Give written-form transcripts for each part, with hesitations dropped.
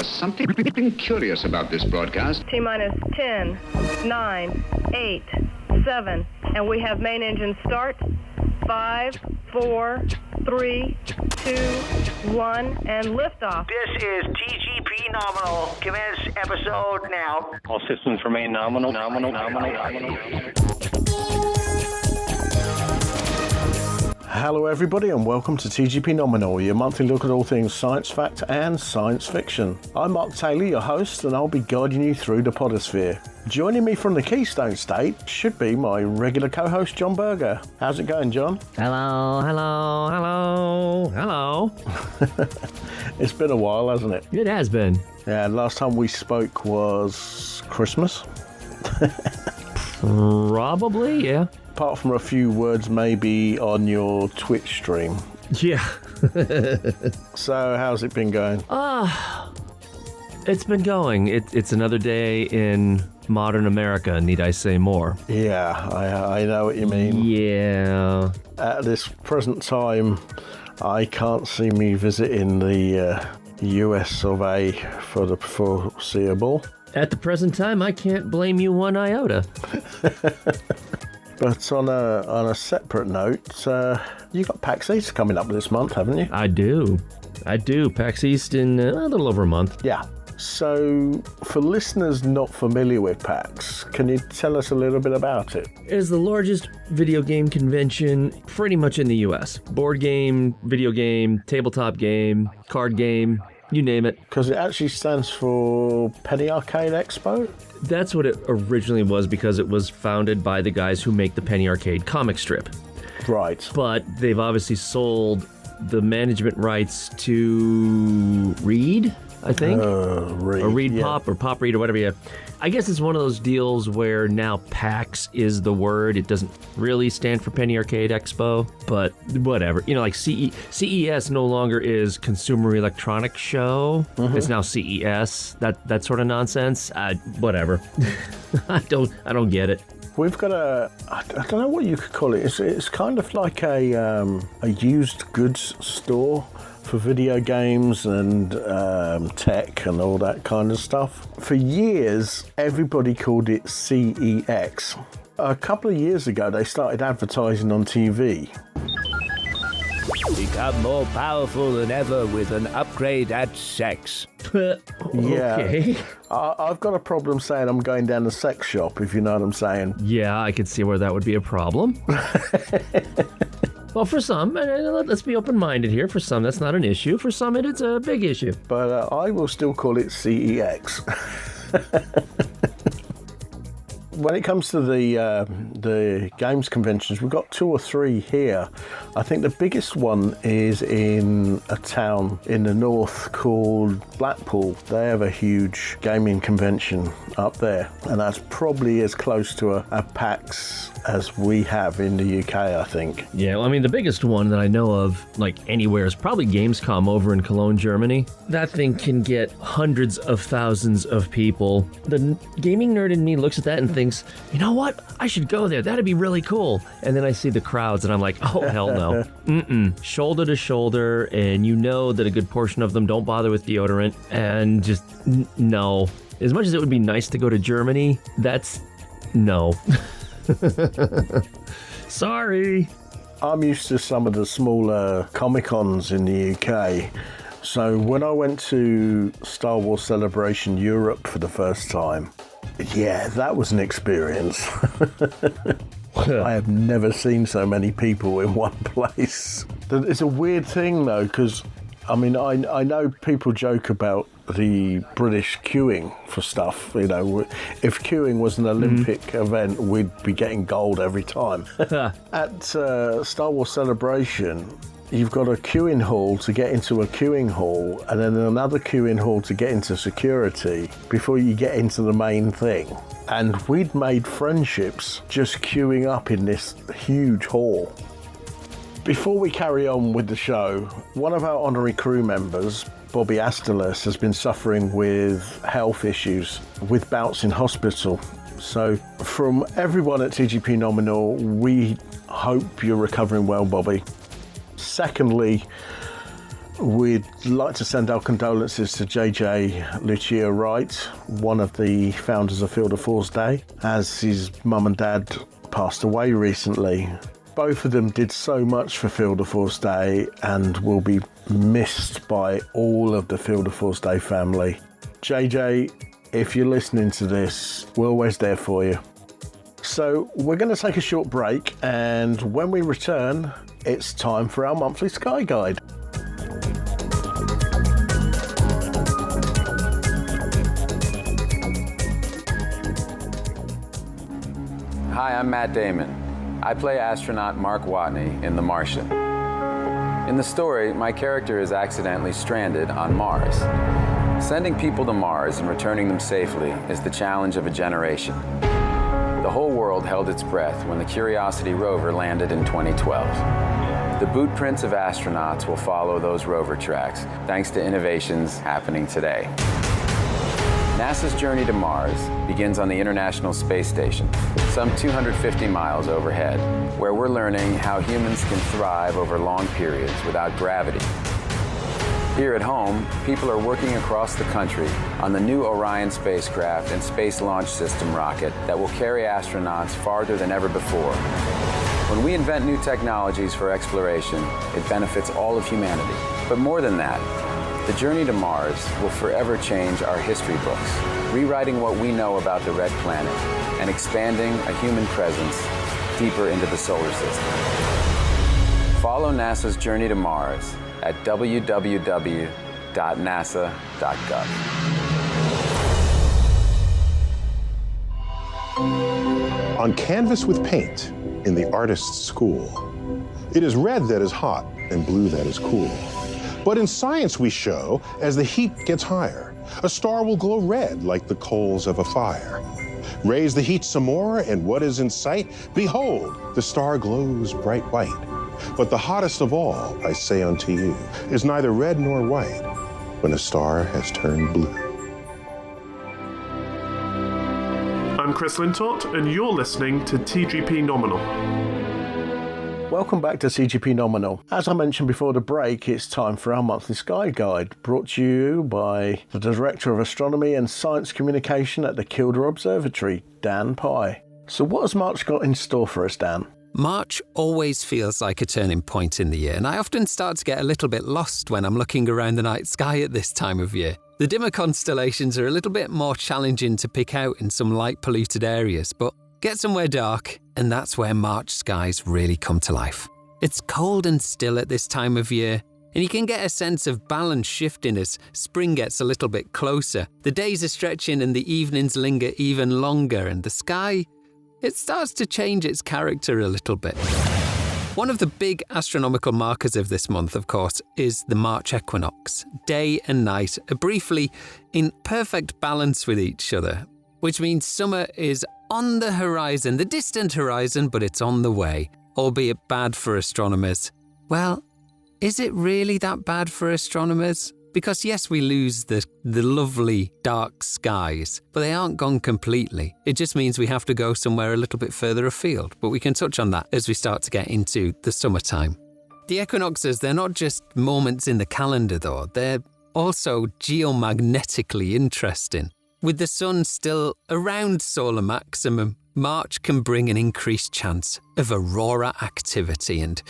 There's something curious about this broadcast. T-minus 10, 9, 8, 7, and we have main engine start. 5, 4, 3, 2, 1, and liftoff. This is TGP Nominal. Commence episode now. All systems remain nominal. Hello everybody and welcome to TGP Nominal, your monthly look at all things science fact and science fiction. I'm Mark Taylor, your host, and I'll be guiding you through the Podisphere. Joining me from the Keystone State should be my regular co-host John Berger. How's it going, John? Hello. It's been a while, hasn't it? It has been. Yeah, last time we spoke was Christmas. Probably, yeah. Apart from a few words maybe on your Twitch stream. Yeah. So how's it been going? It's been going. It's another day in modern America, need I say more? Yeah, I know what you mean. Yeah. At this present time, I can't see me visiting the US of A for the foreseeable. At the present time, I can't blame you one iota. But on a separate note, you got PAX East coming up this month, haven't you? I do. PAX East in a little over a month. Yeah. So, for listeners not familiar with PAX, can you tell us a little bit about it? It is the largest video game convention pretty much in the US. Board game, video game, tabletop game, card game, you name it. Because it actually stands for Penny Arcade Expo? That's what it originally was because it was founded by the guys who make the Penny Arcade comic strip. Right. But they've obviously sold the management rights to Reed, I think. Reed. Or Reed yeah. Pop or Pop Reed or whatever. Yeah. I guess it's one of those deals where now PAX is the word. It doesn't really stand for Penny Arcade Expo, but whatever. You know, like CES no longer is Consumer Electronics Show. Mm-hmm. It's now CES. That sort of nonsense. Whatever. I don't get it. We've got I don't know what you could call it. It's kind of like a used goods store for video games and tech and all that kind of stuff. For years, everybody called it CEX. A couple of years ago, they started advertising on TV. Become more powerful than ever with an upgrade at sex. Yeah. Okay. I've got a problem saying I'm going down the sex shop, if you know what I'm saying. Yeah, I could see where that would be a problem. Well, for some, let's be open-minded here. For some, that's not an issue. For some, it's a big issue. But I will still call it CEX. When it comes to the games conventions, we've got 2 or 3 here. I think the biggest one is in a town in the north called Blackpool. They have a huge gaming convention up there, and that's probably as close to a PAX as we have in the UK, I think. Yeah, well, I mean, the biggest one that I know of, like anywhere, is probably Gamescom over in Cologne, Germany. That thing can get hundreds of thousands of people. The gaming nerd in me looks at that and thinks, you know what? I should go there. That'd be really cool. And then I see the crowds and I'm like, oh, hell no. Shoulder to shoulder, and you know that a good portion of them don't bother with deodorant, and just no. As much as it would be nice to go to Germany, that's no. Sorry. I'm used to some of the smaller Comic-Cons in the UK. So when I went to Star Wars Celebration Europe for the first time, yeah, that was an experience. I have never seen so many people in one place. It's a weird thing though, because I mean, I know people joke about the British queuing for stuff. You know, if queuing was an Olympic event, we'd be getting gold every time. At Star Wars Celebration, you've got a queuing hall to get into a queuing hall, and then another queuing hall to get into security before you get into the main thing. And we'd made friendships just queuing up in this huge hall. Before we carry on with the show, one of our honorary crew members, Bobby Astolis, has been suffering with health issues with bouts in hospital. So from everyone at TGP Nominal, we hope you're recovering well, Bobby. Secondly, We'd like to send our condolences to JJ Lucia Wright, one of the founders of Fielder Force Day, as his mum and dad passed away recently. Both of them did so much for Fielder Force Day and will be missed by all of the Fielder Force Day family. JJ, if you're listening to this, we're always there for you. So we're going to take a short break, and when we return, it's time for our monthly Sky Guide. Hi, I'm Matt Damon. I play astronaut Mark Watney in The Martian. In the story, my character is accidentally stranded on Mars. Sending people to Mars and returning them safely is the challenge of a generation. The whole world held its breath when the Curiosity rover landed in 2012. The boot prints of astronauts will follow those rover tracks, thanks to innovations happening today. NASA's journey to Mars begins on the International Space Station, some 250 miles overhead, where we're learning how humans can thrive over long periods without gravity. Here at home, people are working across the country on the new Orion spacecraft and Space Launch System rocket that will carry astronauts farther than ever before. When we invent new technologies for exploration, it benefits all of humanity. But more than that, the journey to Mars will forever change our history books, rewriting what we know about the red planet and expanding a human presence deeper into the solar system. Follow NASA's journey to Mars at www.nasa.gov. On canvas with paint in the artist's school, it is red that is hot and blue that is cool. But in science we show, as the heat gets higher, a star will glow red like the coals of a fire. Raise the heat some more, and what is in sight? Behold, the star glows bright white. But the hottest of all, I say unto you, is neither red nor white, when a star has turned blue. I'm Chris Lintott, and you're listening to TGP Nominal. Welcome back to TGP Nominal. As I mentioned before the break, it's time for our monthly Sky Guide, brought to you by the Director of Astronomy and Science Communication at the Kielder Observatory, Dan Pye. So what has March got in store for us, Dan? March always feels like a turning point in the year, and I often start to get a little bit lost when I'm looking around the night sky at this time of year. The dimmer constellations are a little bit more challenging to pick out in some light-polluted areas, but get somewhere dark, and that's where March skies really come to life. It's cold and still at this time of year, and you can get a sense of balance shifting as spring gets a little bit closer. The days are stretching and the evenings linger even longer, and the sky, it starts to change its character a little bit. One of the big astronomical markers of this month, of course, is the March equinox. Day and night are briefly in perfect balance with each other, which means summer is on the horizon, the distant horizon, but it's on the way, albeit bad for astronomers. Well, is it really that bad for astronomers? Because yes, we lose the lovely dark skies, but they aren't gone completely. It just means we have to go somewhere a little bit further afield, but we can touch on that as we start to get into the summertime. The equinoxes, they're not just moments in the calendar though, they're also geomagnetically interesting. With the sun still around solar maximum, March can bring an increased chance of aurora activity, and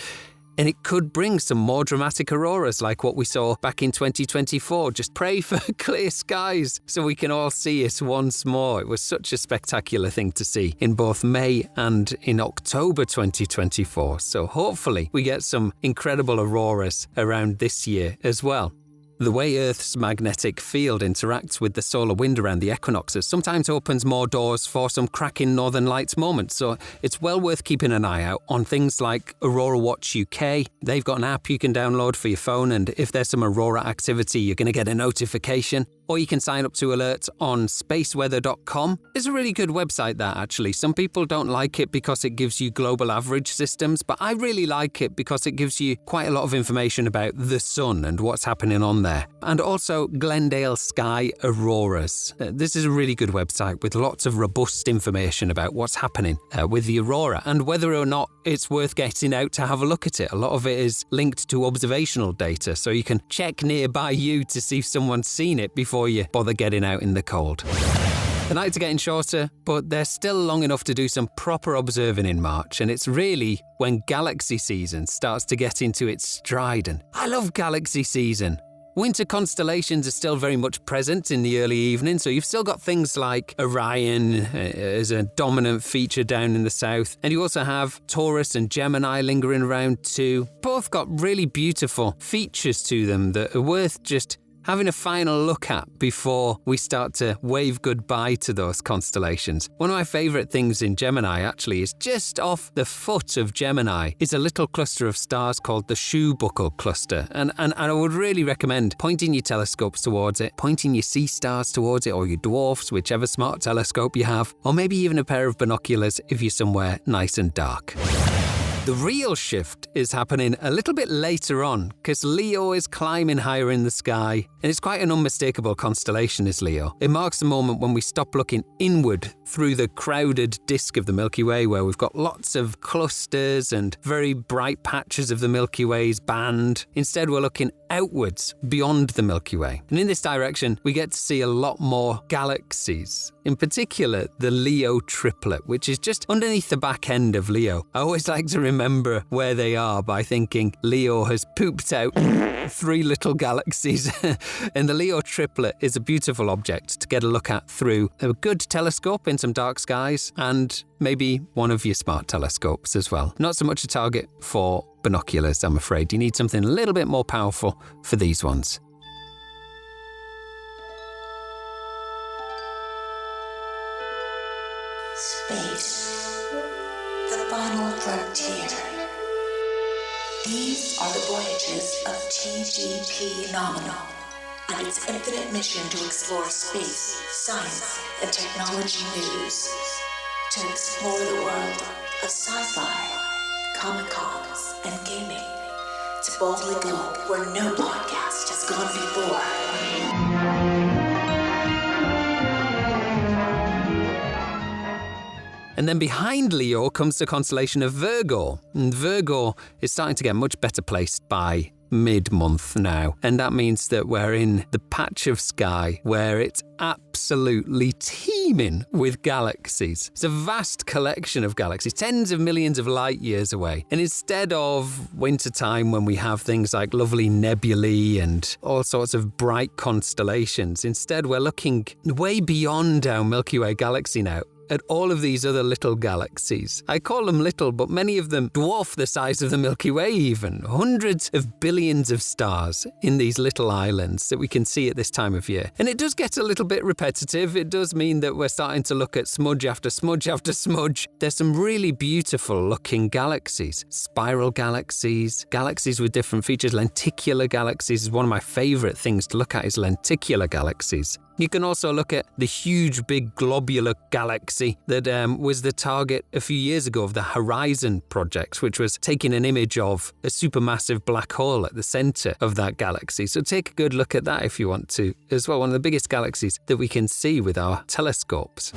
it could bring some more dramatic auroras like what we saw back in 2024. Just pray for clear skies so we can all see it once more. It was such a spectacular thing to see in both May and in October 2024. So hopefully we get some incredible auroras around this year as well. The way Earth's magnetic field interacts with the solar wind around the equinoxes sometimes opens more doors for some cracking Northern Lights moments, so it's well worth keeping an eye out on things like Aurora Watch UK. They've got an app you can download for your phone, and if there's some aurora activity, you're going to get a notification. or you can sign up to alerts on spaceweather.com. It's a really good website, that actually. Some people don't like it because it gives you global average systems, but I really like it because it gives you quite a lot of information about the sun and what's happening on there. And also Glendale Sky Auroras. This is a really good website with lots of robust information about what's happening with the aurora and whether or not it's worth getting out to have a look at it. A lot of it is linked to observational data, so you can check nearby you to see if someone's seen it before you bother getting out in the cold. The nights are getting shorter, but they're still long enough to do some proper observing in March, and it's really when galaxy season starts to get into its stride, and I love galaxy season. Winter constellations are still very much present in the early evening, so you've still got things like Orion as a dominant feature down in the south, and you also have Taurus and Gemini lingering around too. Both got really beautiful features to them that are worth just having a final look at before we start to wave goodbye to those constellations. One of my favourite things in Gemini actually is just off the foot of Gemini is a little cluster of stars called the Shoe Buckle Cluster. And I would really recommend pointing your telescopes towards it, pointing your sea stars towards it, or your dwarfs, whichever smart telescope you have, or maybe even a pair of binoculars if you're somewhere nice and dark. The real shift is happening a little bit later on because Leo is climbing higher in the sky, and it's quite an unmistakable constellation is Leo. It marks the moment when we stop looking inward through the crowded disk of the Milky Way, where we've got lots of clusters and very bright patches of the Milky Way's band. Instead, we're looking outwards beyond the Milky Way. And in this direction, we get to see a lot more galaxies. In particular, the Leo triplet, which is just underneath the back end of Leo. I always like to remember where they are by thinking Leo has pooped out 3 little galaxies. And the Leo triplet is a beautiful object to get a look at through a good telescope in some dark skies and maybe one of your smart telescopes as well. Not so much a target for binoculars, I'm afraid. You need something a little bit more powerful for these ones. Space, the final frontier. These are the voyages of TGP Nominal and its infinite mission to explore space, science, and technology news. To explore the world of sci-fi, comic-cons, and gaming. To boldly go where no podcast has gone before. And then behind Leo comes the constellation of Virgo. And Virgo is starting to get much better placed by mid-month now. And that means that we're in the patch of sky where it's absolutely teeming with galaxies. It's a vast collection of galaxies, tens of millions of light years away. And instead of wintertime when we have things like lovely nebulae and all sorts of bright constellations, instead we're looking way beyond our Milky Way galaxy now at all of these other little galaxies. I call them little, but many of them dwarf the size of the Milky Way even. Hundreds of billions of stars in these little islands that we can see at this time of year. And it does get a little bit repetitive. It does mean that we're starting to look at smudge after smudge after smudge. There's some really beautiful looking galaxies. Spiral galaxies, galaxies with different features. Lenticular galaxies is one of my favourite things to look at, is lenticular galaxies. You can also look at the huge big globular galaxy that was the target a few years ago of the Horizon project, which was taking an image of a supermassive black hole at the centre of that galaxy. So take a good look at that if you want to as well. One of the biggest galaxies that we can see with our telescopes.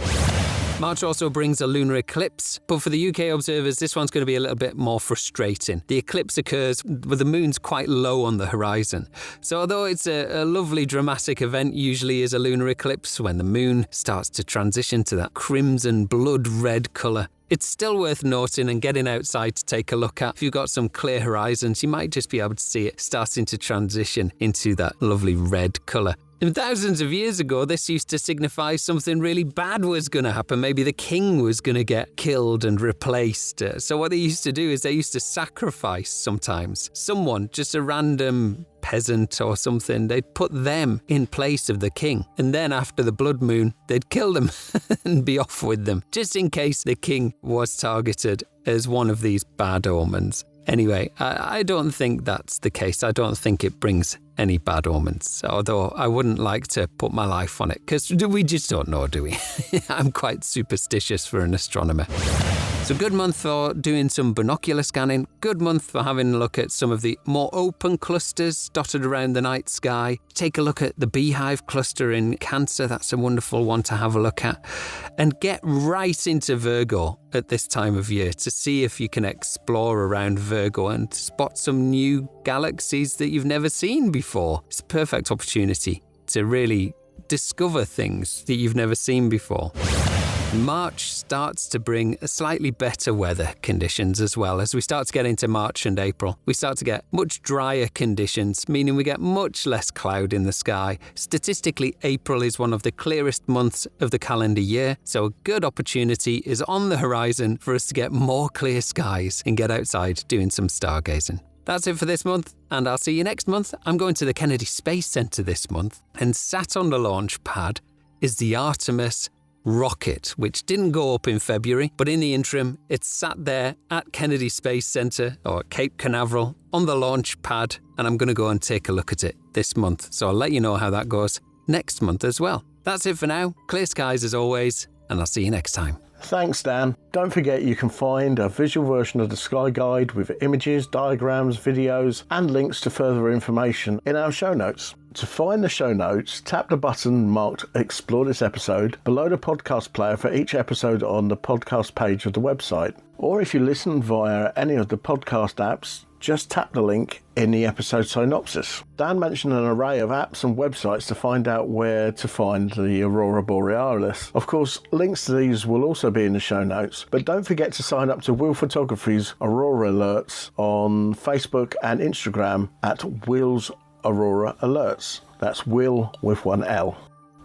March also brings a lunar eclipse, but for the UK observers, this one's going to be a little bit more frustrating. The eclipse occurs with the moon's quite low on the horizon. So although it's a lovely dramatic event, usually is a lunar eclipse when the moon starts to transition to that crimson blood red colour, it's still worth noting and getting outside to take a look at. If you've got some clear horizons, you might just be able to see it starting to transition into that lovely red colour. And thousands of years ago, this used to signify something really bad was going to happen. Maybe the king was going to get killed and replaced. So what they used to do is they used to sacrifice sometimes someone, just a random peasant or something. They'd put them in place of the king. And then after the blood moon, they'd kill them and be off with them, just in case the king was targeted as one of these bad omens. Anyway, I don't think that's the case. I don't think it brings any bad omens, although I wouldn't like to put my life on it, because we just don't know, do we? I'm quite superstitious for an astronomer. So good month for doing some binocular scanning, good month for having a look at some of the more open clusters dotted around the night sky. Take a look at the Beehive cluster in Cancer, that's a wonderful one to have a look at. And get right into Virgo at this time of year to see if you can explore around Virgo and spot some new galaxies that you've never seen before. It's a perfect opportunity to really discover things that you've never seen before. March starts to bring slightly better weather conditions as well. As we start to get into March and April, we start to get much drier conditions, meaning we get much less cloud in the sky. Statistically, April is one of the clearest months of the calendar year, so a good opportunity is on the horizon for us to get more clear skies and get outside doing some stargazing. That's it for this month, and I'll see you next month. I'm going to the Kennedy Space Center this month, and sat on the launch pad is the Artemis rocket, which didn't go up in February, but in the interim, it's sat there at Kennedy Space Center, or Cape Canaveral, on the launch pad, and I'm going to go and take a look at it this month. So I'll let you know how that goes next month as well. That's it for now. Clear skies as always, and I'll see you next time. Thanks, Dan. Don't forget you can find a visual version of the Sky Guide with images, diagrams, videos, and links to further information in our show notes. To find the show notes, tap the button marked Explore This Episode below the podcast player for each episode on the podcast page of the website. Or if you listen via any of the podcast apps, just tap the link in the episode synopsis. Dan mentioned an array of apps and websites to find out where to find the Aurora Borealis. Of course, links to these will also be in the show notes, but don't forget to sign up to Wheel Photography's Aurora Alerts on Facebook and Instagram at Wheel's Aurora Alerts. That's Will with one L.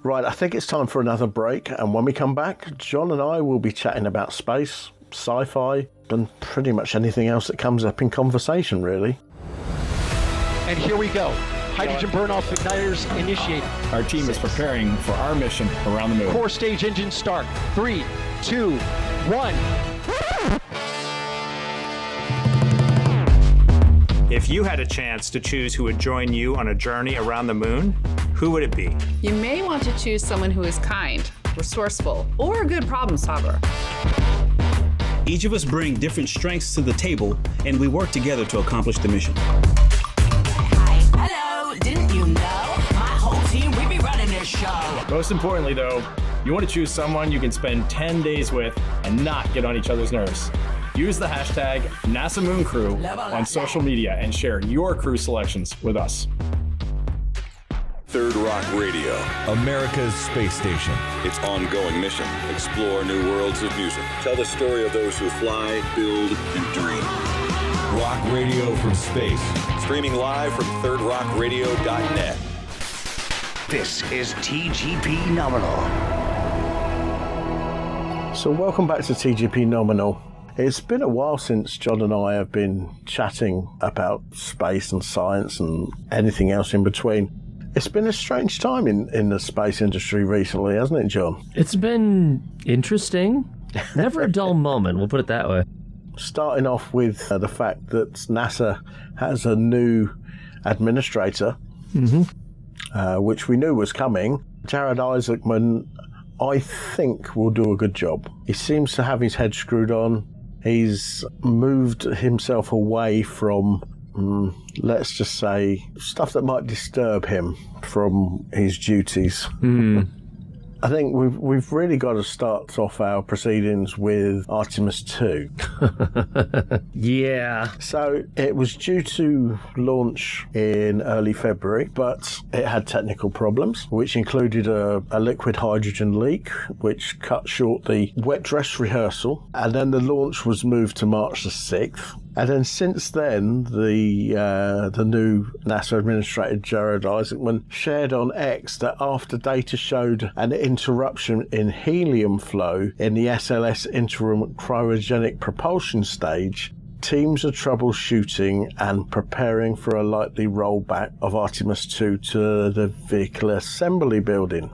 Right, I think it's time for another break, and when we come back, John and I will be chatting about space, sci-fi, and pretty much anything else that comes up in conversation, really. And here we go. Hydrogen burn-off igniters initiated. Our team is preparing for our mission around the moon. Core stage engine start. 3, 2, 1. If you had a chance to choose who would join you on a journey around the moon, who would it be? You may want to choose someone who is kind, resourceful, or a good problem solver. Each of us bring different strengths to the table, and we work together to accomplish the mission. Hi. Hello. Didn't you know? My whole team, we be running this show. Most importantly, though, you want to choose someone you can spend 10 days with and not get on each other's nerves. Use the hashtag NASA Moon Crew on social media and share your crew selections with us. Third Rock Radio, America's space station. Its ongoing mission: explore new worlds of music. Tell the story of those who fly, build, and dream. Rock radio from space. Streaming live from thirdrockradio.net. This is TGP Nominal. So welcome back to TGP Nominal. It's been a while since John and I have been chatting about space and science and anything else in between. It's been a strange time in the space industry recently, hasn't it, John? It's been interesting. Never a dull moment, we'll put it that way. Starting off with the fact that NASA has a new administrator, which we knew was coming. Jared Isaacman, I think, will do a good job. He seems to have his head screwed on. He's moved himself away from, let's just say, stuff that might disturb him from his duties. I think we've really got to start off our proceedings with Artemis 2. Yeah. So it was due to launch in early February, but it had technical problems, which included a liquid hydrogen leak, which cut short the wet dress rehearsal. And then the launch was moved to March the 6th. And then since then, the new NASA administrator, Jared Isaacman, shared on X that after data showed an interruption in helium flow in the SLS interim cryogenic propulsion stage, teams are troubleshooting and preparing for a likely rollback of Artemis 2 to the vehicle assembly building.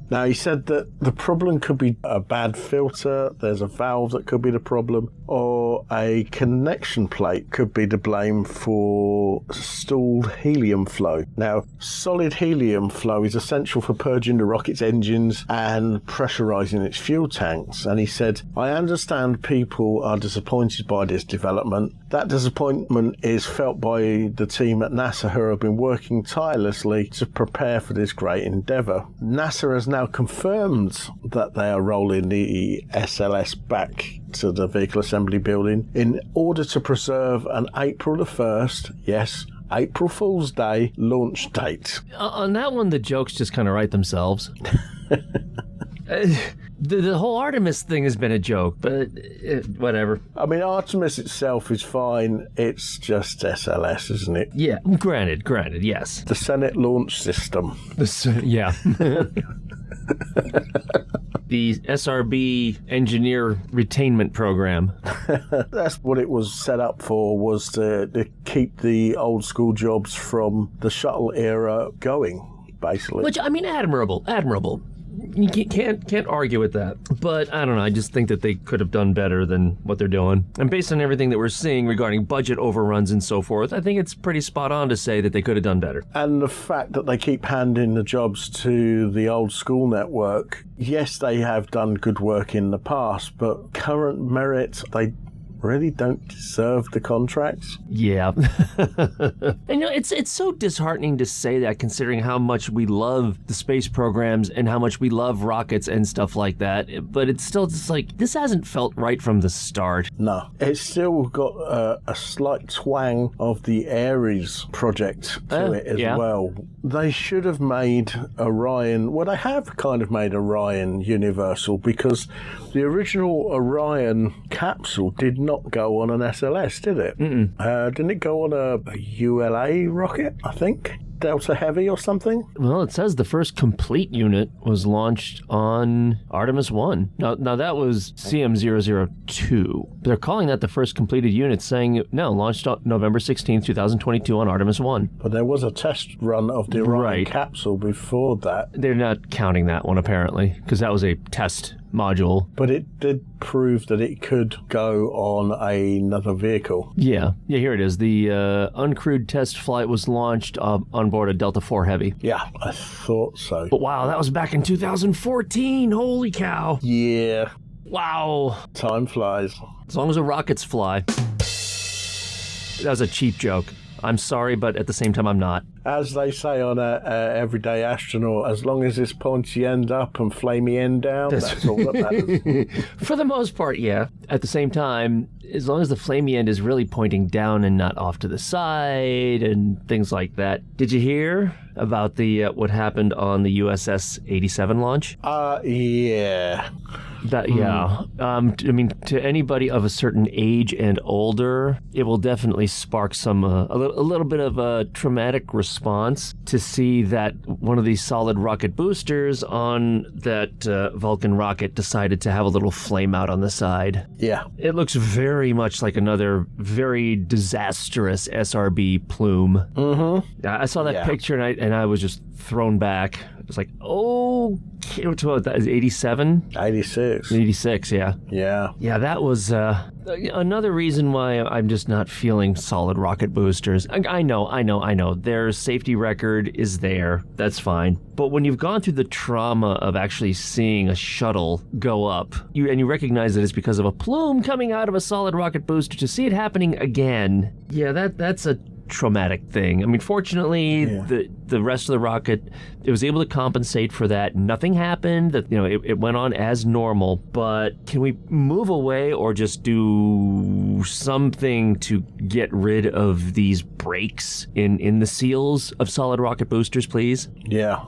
Now, he said that the problem could be a bad filter, there's a valve that could be the problem, or a connection plate could be to blame for stalled helium flow. Now, solid helium flow is essential for purging the rocket's engines and pressurizing its fuel tanks. And he said, I understand people are disappointed by this development. That disappointment is felt by the team at NASA, who have been working tirelessly to prepare for this great endeavour. NASA has now confirmed that they are rolling the SLS back to the vehicle assembly building in order to preserve an April the 1st, yes, April Fool's Day launch date. On that one, the jokes just kind of write themselves. The whole Artemis thing has been a joke, but whatever. I mean, Artemis itself is fine. It's just SLS, isn't it? Yeah, granted, yes. The Senate launch system. Yeah. The SRB engineer retainment program. That's what it was set up for, was to keep the old school jobs from the shuttle era going, basically. Which, I mean, admirable. You can't argue with that. But I don't know, I just think that they could have done better than what they're doing. And based on everything that we're seeing regarding budget overruns and so forth, I think it's pretty spot on to say that they could have done better. And the fact that they keep handing the jobs to the old school network, yes, they have done good work in the past, but current merit, they really don't deserve the contracts. Yeah. And it's so disheartening to say that, considering how much we love the space programs and how much we love rockets and stuff like that. But it's still just like, this hasn't felt right from the start. No. It's still got a slight twang of the Ares project to it as well. They should have made Orion, well, they have kind of made Orion universal, because the original Orion capsule did not go on an SLS, did it? Didn't it go on a ULA rocket, I think? Delta Heavy or something? Well, it says the first complete unit was launched on Artemis 1. Now that was CM002. They're calling that the first completed unit, saying, no, launched on November 16, 2022 on Artemis 1. But there was a test run of the Orion capsule before that. They're not counting that one, apparently, because that was a test module. But it did prove that it could go on another vehicle. Yeah, here it is. The uncrewed test flight was launched on board a Delta IV Heavy. Yeah, I thought so. But wow, that was back in 2014. Holy cow. Yeah. Wow. Time flies. As long as the rockets fly. That was a cheap joke. I'm sorry, but at the same time, I'm not. As they say on Everyday Astronaut, as long as it's pointy end up and flamey end down, that's all that matters. For the most part, yeah. At the same time, as long as the flamey end is really pointing down and not off to the side and things like that. Did you hear about the what happened on the USS 87 launch? Yeah. I mean, to anybody of a certain age and older, it will definitely spark some a little bit of a traumatic response to see that one of these solid rocket boosters on that Vulcan rocket decided to have a little flame out on the side. Yeah. It looks very much like another very disastrous SRB plume. Mm-hmm. I saw that picture and I was just thrown back. It was like, oh, that is 87? 86. 86, yeah. Yeah. Yeah, that was another reason why I'm just not feeling solid rocket boosters. I know. Their safety record is there. That's fine. But when you've gone through the trauma of actually seeing a shuttle go up, you recognize that it's because of a plume coming out of a solid rocket booster, to see it happening again, yeah, that's a traumatic thing. I mean, fortunately, the rest of the rocket, it was able to compensate for that. Nothing happened. That it went on as normal. But can we move away or just do something to get rid of these breaks in the seals of solid rocket boosters, please? Yeah.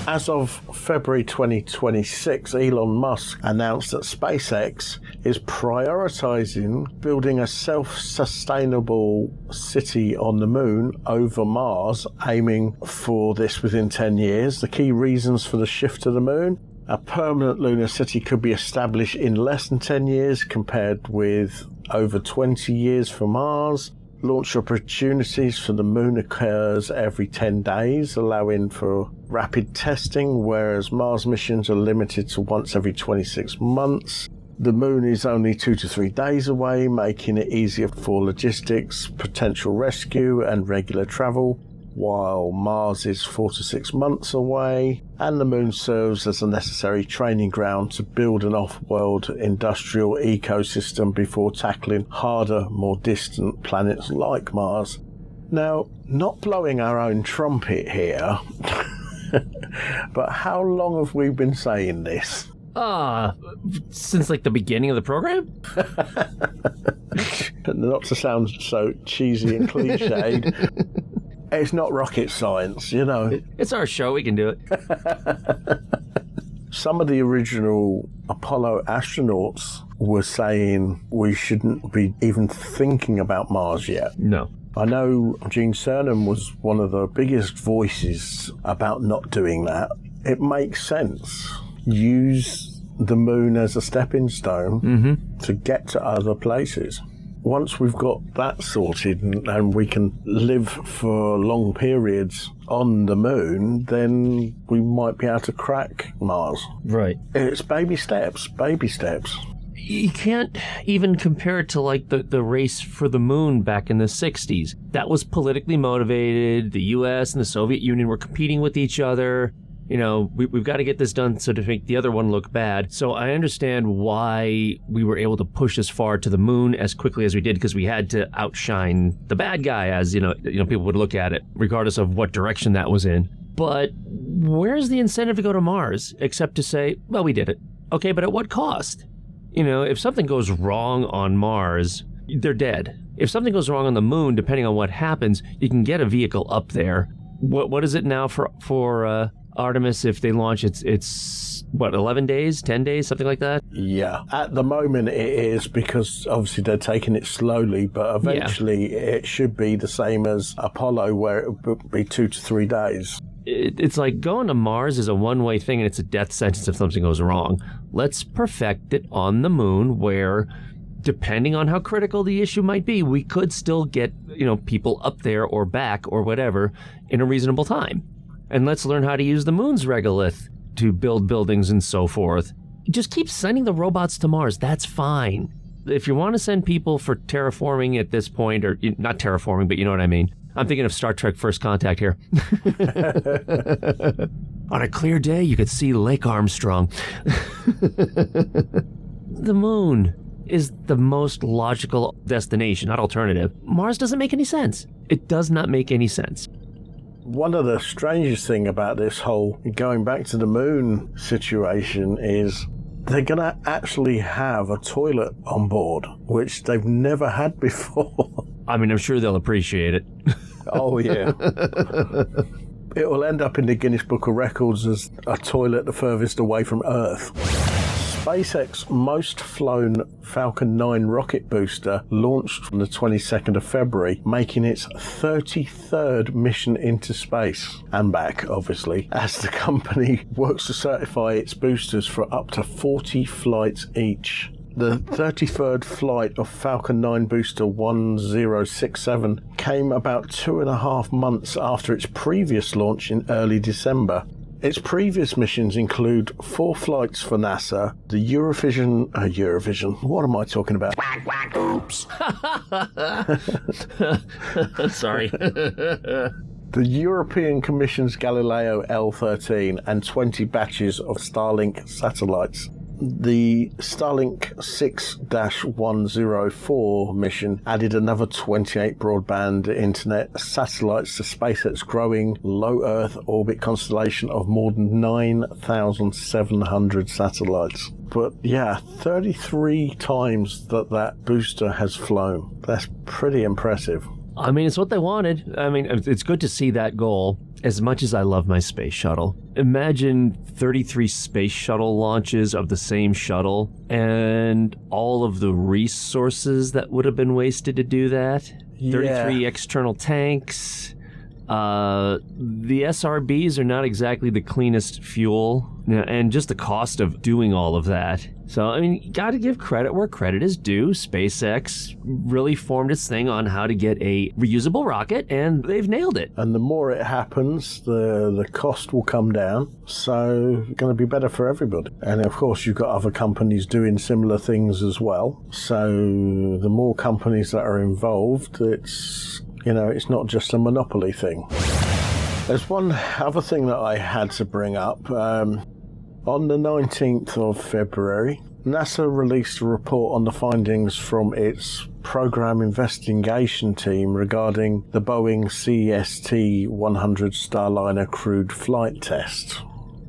As of February 2026, Elon Musk announced that SpaceX is prioritizing building a self-sustainable city on the moon over Mars, aiming for this within 10 years. The key reasons for the shift to the moon: a permanent lunar city could be established in less than 10 years compared with over 20 years for Mars. Launch opportunities for the moon occurs every 10 days, allowing for rapid testing, whereas Mars missions are limited to once every 26 months. The moon is only 2 to 3 days away, making it easier for logistics, potential rescue, and regular travel, while Mars is 4 to 6 months away, and the moon serves as a necessary training ground to build an off-world industrial ecosystem before tackling harder, more distant planets like Mars. Now, not blowing our own trumpet here, but how long have we been saying this? Since like the beginning of the program? Not to sound so cheesy and cliched. It's not rocket science, you know. It's our show, we can do it. Some of the original Apollo astronauts were saying we shouldn't be even thinking about Mars yet. No. I know Gene Cernan was one of the biggest voices about not doing that. It makes sense. Use the moon as a stepping stone to get to other places. Once we've got that sorted and we can live for long periods on the moon, then we might be able to crack Mars. Right. It's baby steps, baby steps. You can't even compare it to like the race for the moon back in the 60s. That was politically motivated. The US and the Soviet Union were competing with each other. You know, we've got to get this done so to make the other one look bad. So I understand why we were able to push as far to the moon as quickly as we did, because we had to outshine the bad guy, as you know people would look at it, regardless of what direction that was in. But where's the incentive to go to Mars except to say, well, we did it. Okay, but at what cost? You know, if something goes wrong on Mars, they're dead. If something goes wrong on the moon, depending on what happens, you can get a vehicle up there. What is it now for Artemis? If they launch, it's what, 11 days, 10 days, something like that? Yeah. At the moment it is, because obviously they're taking it slowly, but eventually it should be the same as Apollo, where it would be 2 to 3 days. It's like going to Mars is a one-way thing, and it's a death sentence if something goes wrong. Let's perfect it on the moon, where, depending on how critical the issue might be, we could still get, people up there or back or whatever in a reasonable time. And let's learn how to use the moon's regolith to build buildings and so forth. Just keep sending the robots to Mars. That's fine. If you want to send people for terraforming at this point, or not terraforming, but you know what I mean. I'm thinking of Star Trek First Contact here. On a clear day, you could see Lake Armstrong. The moon is the most logical destination, not alternative. Mars doesn't make any sense. It does not make any sense. One of the strangest thing about this whole going back to the moon situation is they're going to actually have a toilet on board, which they've never had before. I mean, I'm sure they'll appreciate it. Oh, yeah. It will end up in the Guinness Book of Records as a toilet the furthest away from Earth. SpaceX's most flown Falcon 9 rocket booster launched on the 22nd of February, making its 33rd mission into space and back, obviously, as the company works to certify its boosters for up to 40 flights each. The 33rd flight of Falcon 9 booster 1067 came about 2.5 months after its previous launch in early December. Its previous missions include 4 flights for NASA, the Eurovision, what am I talking about? Oops. Sorry. The European Commission's Galileo L13 and 20 batches of Starlink satellites. The Starlink 6-104 mission added another 28 broadband internet satellites to SpaceX's growing low Earth orbit constellation of more than 9,700 satellites. But yeah, 33 times that booster has flown. That's pretty impressive. I mean, it's what they wanted. I mean, it's good to see that goal. As much as I love my space shuttle, imagine 33 space shuttle launches of the same shuttle and all of the resources that would have been wasted to do that. 33 external tanks, The SRBs are not exactly the cleanest fuel, and just the cost of doing all of that. So, I mean, you gotta give credit where credit is due. SpaceX really formed its thing on how to get a reusable rocket, and they've nailed it. And the more it happens, the cost will come down, so it's going to be better for everybody. And of course, you've got other companies doing similar things as well. So the more companies that are involved, it's not just a monopoly thing. There's one other thing that I had to bring up. On the 19th of February, NASA released a report on the findings from its program investigation team regarding the Boeing CST-100 Starliner crewed flight test.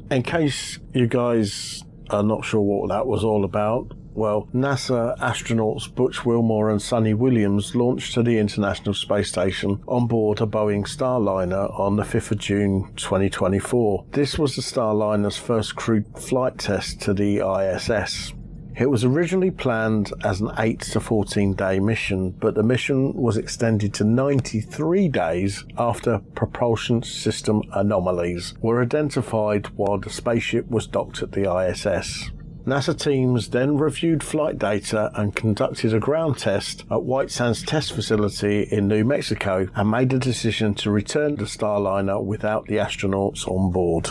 In case you guys are not sure what that was all about, well, NASA astronauts Butch Wilmore and Sonny Williams launched to the International Space Station on board a Boeing Starliner on the 5th of June 2024. This was the Starliner's first crewed flight test to the ISS. It was originally planned as an 8 to 14 day mission, but the mission was extended to 93 days after propulsion system anomalies were identified while the spaceship was docked at the ISS. NASA teams then reviewed flight data and conducted a ground test at White Sands Test Facility in New Mexico and made the decision to return the Starliner without the astronauts on board.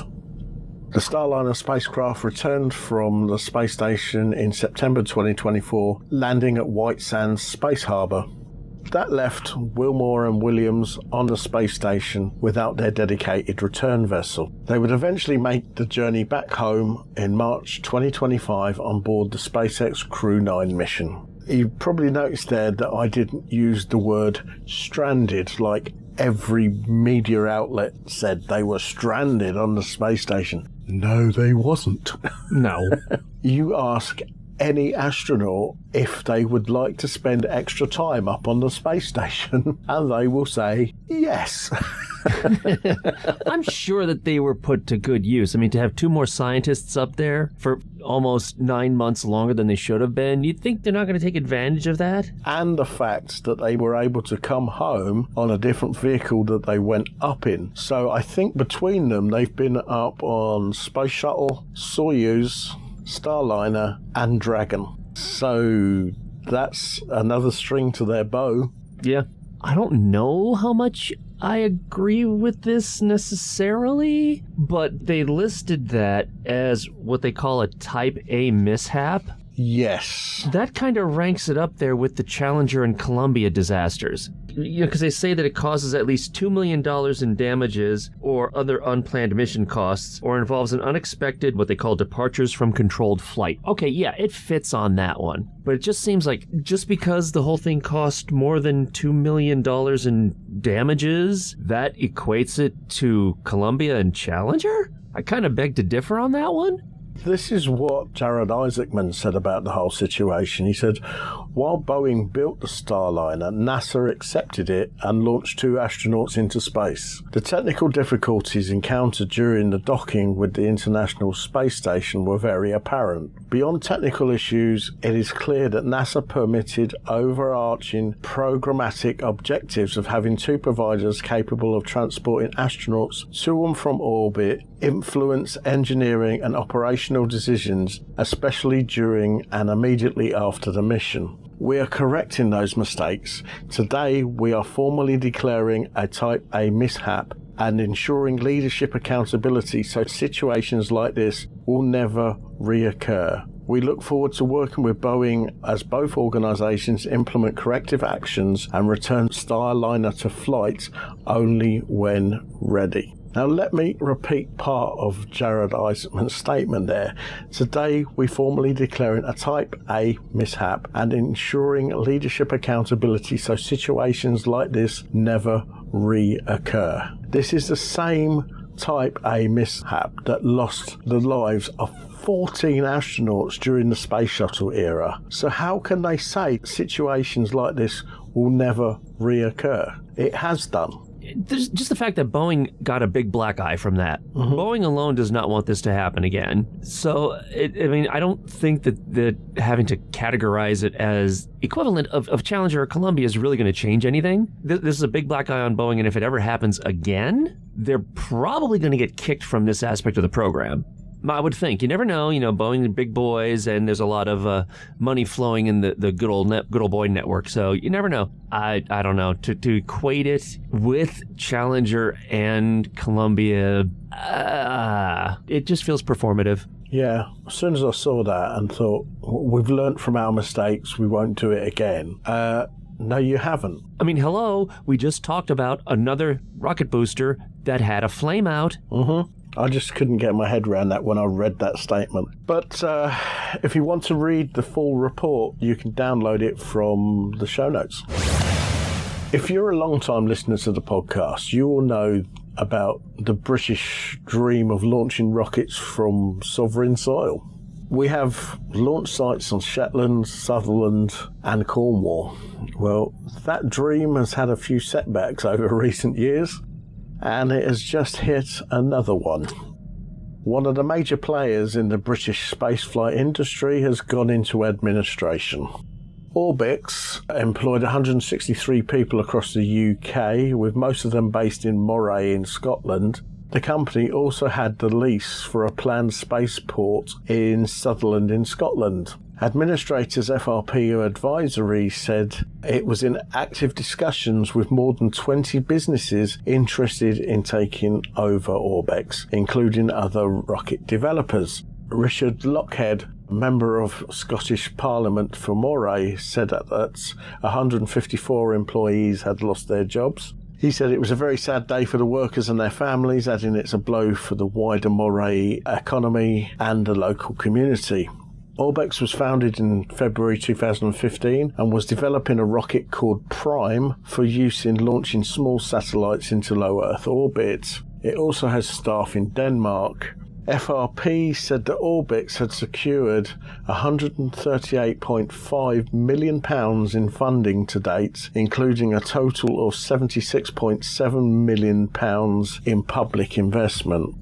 The Starliner spacecraft returned from the space station in September 2024, landing at White Sands Space Harbor. That left Wilmore and Williams on the space station without their dedicated return vessel. They would eventually make the journey back home in March 2025 on board the SpaceX Crew 9 mission. You probably noticed there that I didn't use the word stranded like every media outlet said they were stranded on the space station. No, they wasn't. No. You ask any astronaut if they would like to spend extra time up on the space station, and they will say yes. I'm sure that they were put to good use. I mean, to have 2 more scientists up there for almost 9 months longer than they should have been, you'd think they're not going to take advantage of that? And the fact that they were able to come home on a different vehicle that they went up in. So I think between them, they've been up on Space Shuttle, Soyuz, Starliner and Dragon. So that's another string to their bow. Yeah. I don't know how much I agree with this necessarily, but they listed that as what they call a Type A mishap. Yes. That kind of ranks it up there with the Challenger and Columbia disasters. Because they say that it causes at least $2 million in damages or other unplanned mission costs, or involves an unexpected, what they call departures from controlled flight. Okay, yeah, it fits on that one. But it just seems like just because the whole thing cost more than $2 million in damages, that equates it to Columbia and Challenger? I kind of beg to differ on that one. This is what Jared Isaacman said about the whole situation. He said, while Boeing built the Starliner, NASA accepted it and launched 2 astronauts into space. The technical difficulties encountered during the docking with the International Space Station were very apparent. Beyond technical issues, it is clear that NASA permitted overarching programmatic objectives of having 2 providers capable of transporting astronauts to and from orbit, influence engineering and operational decisions, especially during and immediately after the mission. We are correcting those mistakes. Today, we are formally declaring a Type A mishap and ensuring leadership accountability so situations like this will never reoccur. We look forward to working with Boeing as both organizations implement corrective actions and return Starliner to flight only when ready. Now let me repeat part of Jared Isaacman's statement there. Today we formally declaring a Type A mishap and ensuring leadership accountability so situations like this never reoccur. This is the same Type A mishap that lost the lives of 14 astronauts during the space shuttle era. So how can they say situations like this will never reoccur? It has done. there's just the fact that Boeing got a big black eye from that. Boeing alone does not want this to happen again. So, I don't think that having to categorize it as equivalent of Challenger or Columbia is really going to change anything. This is a big black eye on Boeing, and if it ever happens again, they're probably going to get kicked from this aspect of the program. I would think. You never know. Boeing are big boys, and there's a lot of money flowing in the good old boy network. So you never know. I don't know. To equate it with Challenger and Columbia, it just feels performative. Yeah. As soon as I saw that and thought, we've learnt from our mistakes, we won't do it again. No, you haven't. I mean, hello. We just talked about another rocket booster that had a flame out. I just couldn't get my head around that when I read that statement. But if you want to read the full report, you can download it from the show notes. If you're a long-time listener to the podcast, you will know about the British dream of launching rockets from sovereign soil. We have launch sites on Shetland, Sutherland and Cornwall. Well, that dream has had a few setbacks over recent years, and it has just hit another one. One of the major players in the British spaceflight industry has gone into administration. Orbix employed 163 people across the UK, with most of them based in Moray in Scotland. The company also had the lease for a planned spaceport in Sutherland in Scotland. Administrators FRP Advisory said it was in active discussions with more than 20 businesses interested in taking over Orbix, including other rocket developers. Richard Lockhead, member of Scottish Parliament for Moray, said that 154 employees had lost their jobs. He said it was a very sad day for the workers and their families, adding it's a blow for the wider Moray economy and the local community. Orbix was founded in February 2015 and was developing a rocket called Prime for use in launching small satellites into low Earth orbit. It also has staff in Denmark. FRP said that Orbix had secured £138.5 million in funding to date, including a total of £76.7 million in public investment.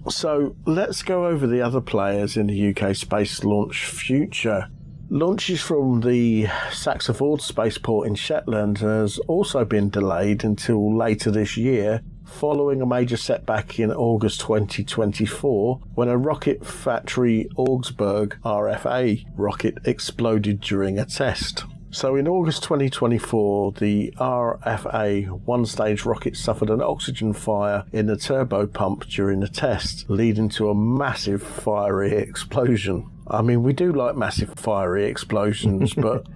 So let's go over the other players in the UK space launch future. Launches from the Saxonford spaceport in Shetland has also been delayed until later this year, following a major setback in August 2024 when a Rocket Factory Augsburg RFA rocket exploded during a test. So in August 2024, the RFA one-stage rocket suffered an oxygen fire in the turbo pump during the test, leading to a massive fiery explosion. I mean, we do like massive fiery explosions, but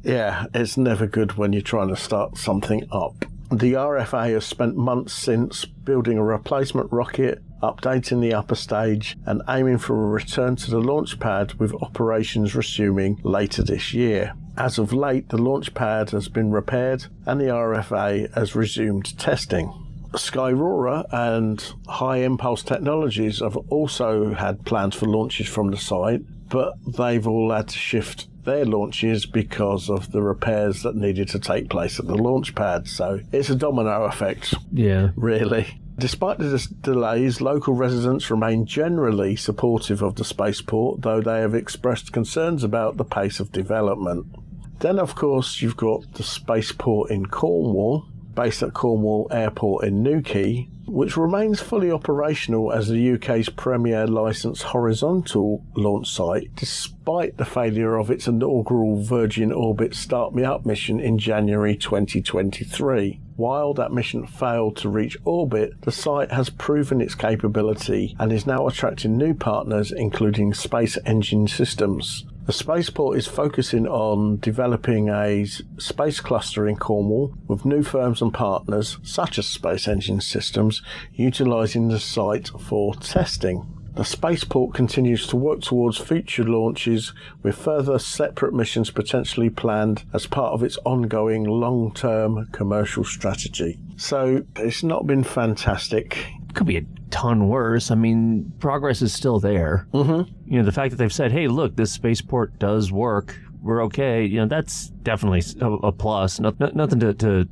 it's never good when you're trying to start something up. The RFA has spent months since building a replacement rocket, updating the upper stage, and aiming for a return to the launch pad, with operations resuming later this year. As of late, the launch pad has been repaired and the RFA has resumed testing. Skyrora and High Impulse Technologies have also had plans for launches from the site, but they've all had to shift their launches because of the repairs that needed to take place at the launch pad. So it's a domino effect, really. Despite the delays, local residents remain generally supportive of the spaceport, though they have expressed concerns about the pace of development. Then, of course, you've got the spaceport in Cornwall, based at Cornwall Airport in Newquay, which remains fully operational as the UK's premier licensed horizontal launch site, despite the failure of its inaugural Virgin Orbit Start Me Up mission in January 2023. While that mission failed to reach orbit, the site has proven its capability and is now attracting new partners, including Space Engine Systems. The spaceport is focusing on developing a space cluster in Cornwall with new firms and partners, such as Space Engine Systems, utilising the site for testing. The spaceport continues to work towards future launches, with further separate missions potentially planned as part of its ongoing long-term commercial strategy. So it's not been fantastic. Could be a ton worse. I mean, progress is still there. You know, the fact that they've said, hey, look, this spaceport does work, we're okay, that's definitely a plus. Nothing to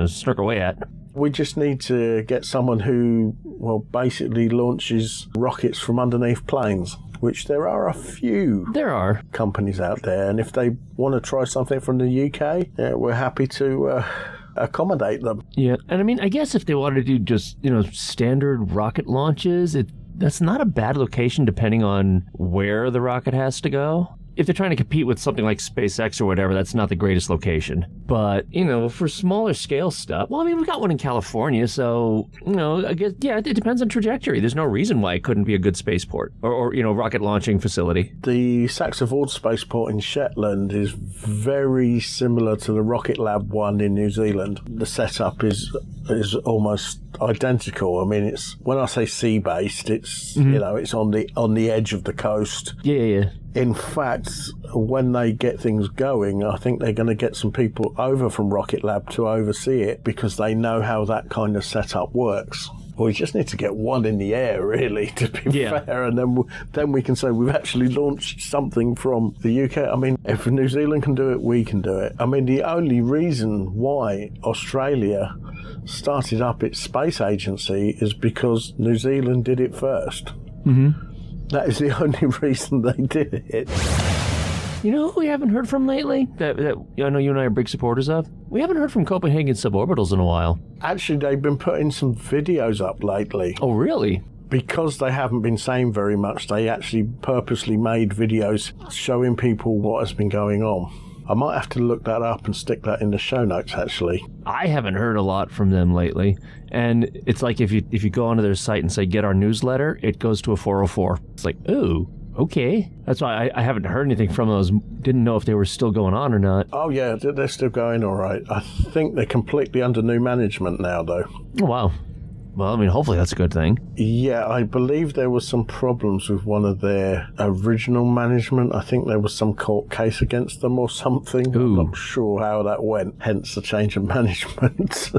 snark away at. We just need to get someone who, well, basically launches rockets from underneath planes, which there are a few companies out there. And if they want to try something from the UK, we're happy to accommodate them. Yeah, and I mean, I guess if they wanted to do just, standard rocket launches, that's not a bad location depending on where the rocket has to go. If they're trying to compete with something like SpaceX or whatever, that's not the greatest location. But, for smaller scale stuff, well, I mean, we've got one in California, so, I guess, yeah, it depends on trajectory. There's no reason why it couldn't be a good spaceport or rocket launching facility. The Saxonwood spaceport in Shetland is very similar to the Rocket Lab one in New Zealand. The setup is almost identical. I mean, it's, when I say sea-based, it's, it's on the edge of the coast. Yeah. In fact, when they get things going, I think they're going to get some people over from Rocket Lab to oversee it because they know how that kind of setup works. Well, we just need to get one in the air, really, to be fair, and then we can say we've actually launched something from the UK. I mean, if New Zealand can do it, we can do it. I mean, the only reason why Australia started up its space agency is because New Zealand did it first. Mm-hmm. That is the only reason they did it. You know who we haven't heard from lately? That I know you and I are big supporters of? We haven't heard from Copenhagen Suborbitals in a while. Actually, they've been putting some videos up lately. Oh, really? Because they haven't been saying very much, they actually purposely made videos showing people what has been going on. I might have to look that up and stick that in the show notes, actually. I haven't heard a lot from them lately. And it's like if you go onto their site and say, get our newsletter, it goes to a 404. It's like, ooh, okay. That's why I haven't heard anything from those. Didn't know if they were still going on or not. Oh, yeah, they're still going all right. I think they're completely under new management now, though. Oh, wow. Well, I mean, hopefully that's a good thing. Yeah, I believe there was some problems with one of their original management. I think there was some court case against them or something. Ooh. I'm not sure how that went, hence the change of management.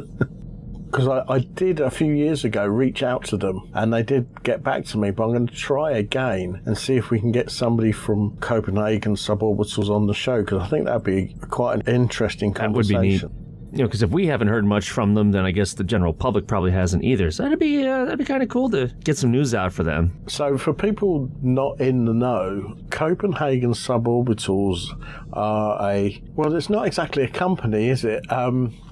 Because I did a few years ago reach out to them and they did get back to me, but I'm going to try again and see if we can get somebody from Copenhagen Suborbitals on the show, because I think that'd be quite an interesting conversation. That would be neat. Because if we haven't heard much from them, then I guess the general public probably hasn't either. So that'd be kind of cool to get some news out for them. So for people not in the know, Copenhagen Suborbitals are it's not exactly a company, is it?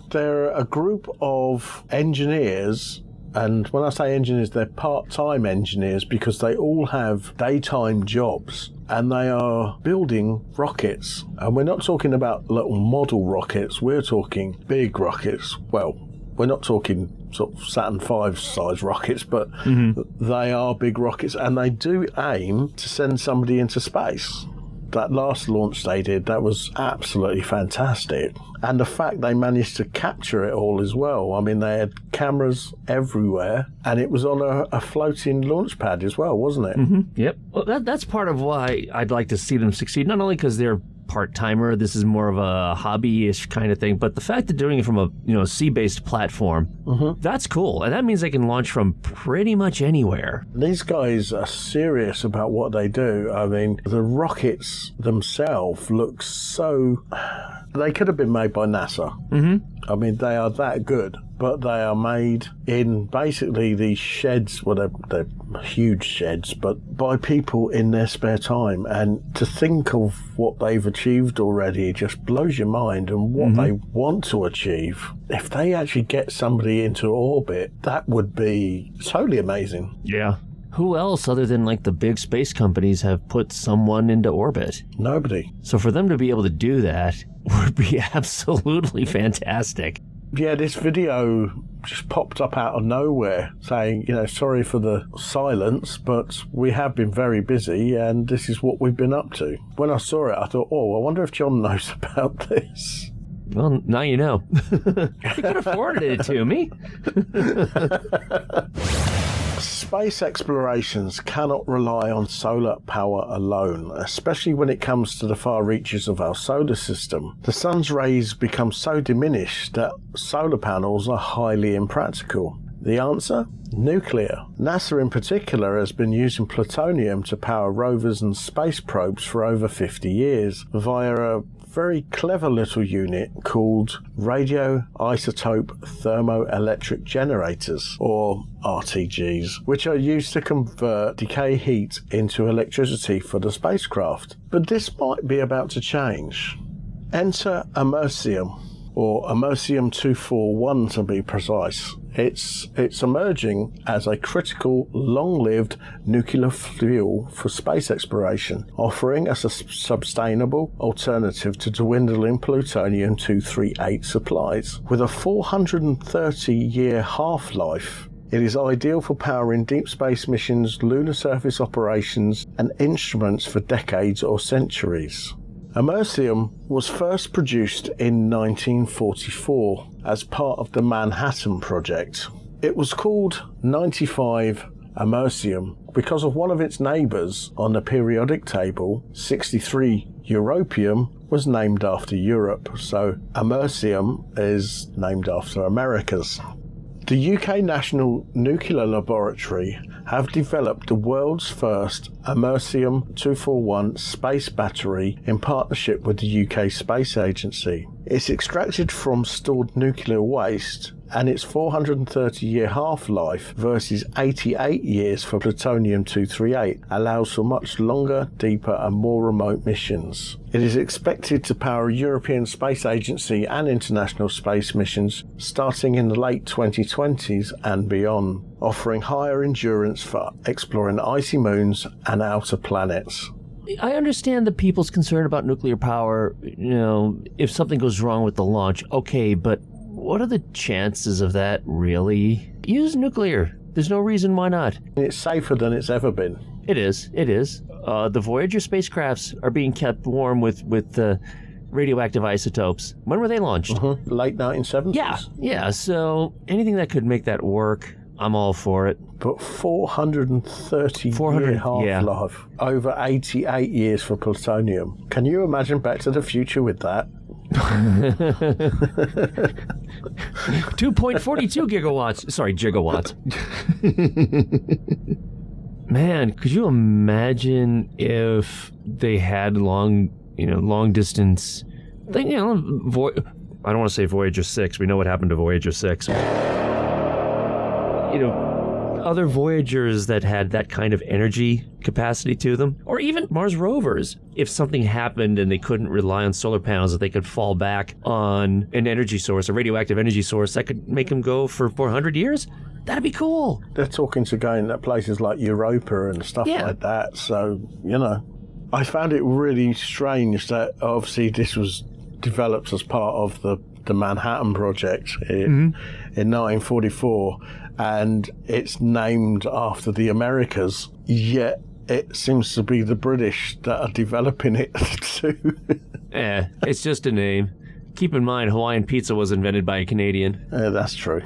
They're a group of engineers, and when I say engineers, they're part-time engineers because they all have daytime jobs. And they are building rockets. And we're not talking about little model rockets, we're talking big rockets. Well, we're not talking sort of Saturn V size rockets, but they are big rockets, and they do aim to send somebody into space. That last launch they did, that was absolutely fantastic. And the fact they managed to capture it all as well. I mean, they had cameras everywhere, and it was on a floating launch pad as well, wasn't it? Mm-hmm. Yep. Well, that's part of why I'd like to see them succeed, not only because they're part-timer, this is more of a hobby-ish kind of thing, but the fact that doing it from a sea-based platform, that's cool. And that means they can launch from pretty much anywhere. These guys are serious about what they do. I mean, the rockets themselves look so... They could have been made by NASA. Mm-hmm. I mean, they are that good, but they are made in basically these sheds, well, they're huge sheds, but by people in their spare time. And to think of what they've achieved already just blows your mind, and what they want to achieve. If they actually get somebody into orbit, that would be totally amazing. Yeah. Who else other than like the big space companies have put someone into orbit? Nobody. So for them to be able to do that would be absolutely fantastic. Yeah, this video just popped up out of nowhere saying, sorry for the silence, but we have been very busy and this is what we've been up to. When I saw it, I thought, I wonder if John knows about this. Well, now you know. You could have forwarded it to me. Space explorations cannot rely on solar power alone, especially when it comes to the far reaches of our solar system. The sun's rays become so diminished that solar panels are highly impractical. The answer? Nuclear. NASA in particular has been using plutonium to power rovers and space probes for over 50 years via a very clever little unit called radioisotope thermoelectric generators, or RTGs, which are used to convert decay heat into electricity for the spacecraft. But this might be about to change. Enter Americium, or Americium-241 to be precise. It's emerging as a critical, long-lived nuclear fuel for space exploration, offering us a sustainable alternative to dwindling plutonium-238 supplies. With a 430-year half-life, it is ideal for powering deep space missions, lunar surface operations, and instruments for decades or centuries. Americium was first produced in 1944 as part of the Manhattan Project. It was called 95 Americium because of one of its neighbours on the periodic table, 63 Europium, was named after Europe, so Americium is named after Americas. The UK National Nuclear Laboratory have developed the world's first Americium-241 space battery in partnership with the UK Space Agency. It's extracted from stored nuclear waste, and its 430-year half-life versus 88 years for plutonium-238 allows for much longer, deeper and more remote missions. It is expected to power European Space Agency and international space missions starting in the late 2020s and beyond, offering higher endurance for exploring icy moons and outer planets. I understand the people's concern about nuclear power, if something goes wrong with the launch, okay, but what are the chances of that, really? Use nuclear. There's no reason why not. It's safer than it's ever been. It is. The Voyager spacecrafts are being kept warm with radioactive isotopes. When were they launched? Late 1970s? Yeah, so anything that could make that work, I'm all for it. But 430-year half-life, over 88 years for plutonium. Can you imagine Back to the Future with that? 2.42 gigawatts. Sorry, gigawatts. Man, could you imagine if they had long distance? I don't want to say Voyager 6. We know what happened to Voyager 6. Other Voyagers that had that kind of energy capacity to them, or even Mars rovers. If something happened and they couldn't rely on solar panels, that they could fall back on an energy source, a radioactive energy source that could make them go for 400 years, that'd be cool. They're talking to going to places like Europa and stuff like that, so, I found it really strange that obviously this was developed as part of the Manhattan Project in 1944, and it's named after the Americas, yet it seems to be the British that are developing it too. It's just a name. Keep in mind, Hawaiian pizza was invented by a Canadian. That's true.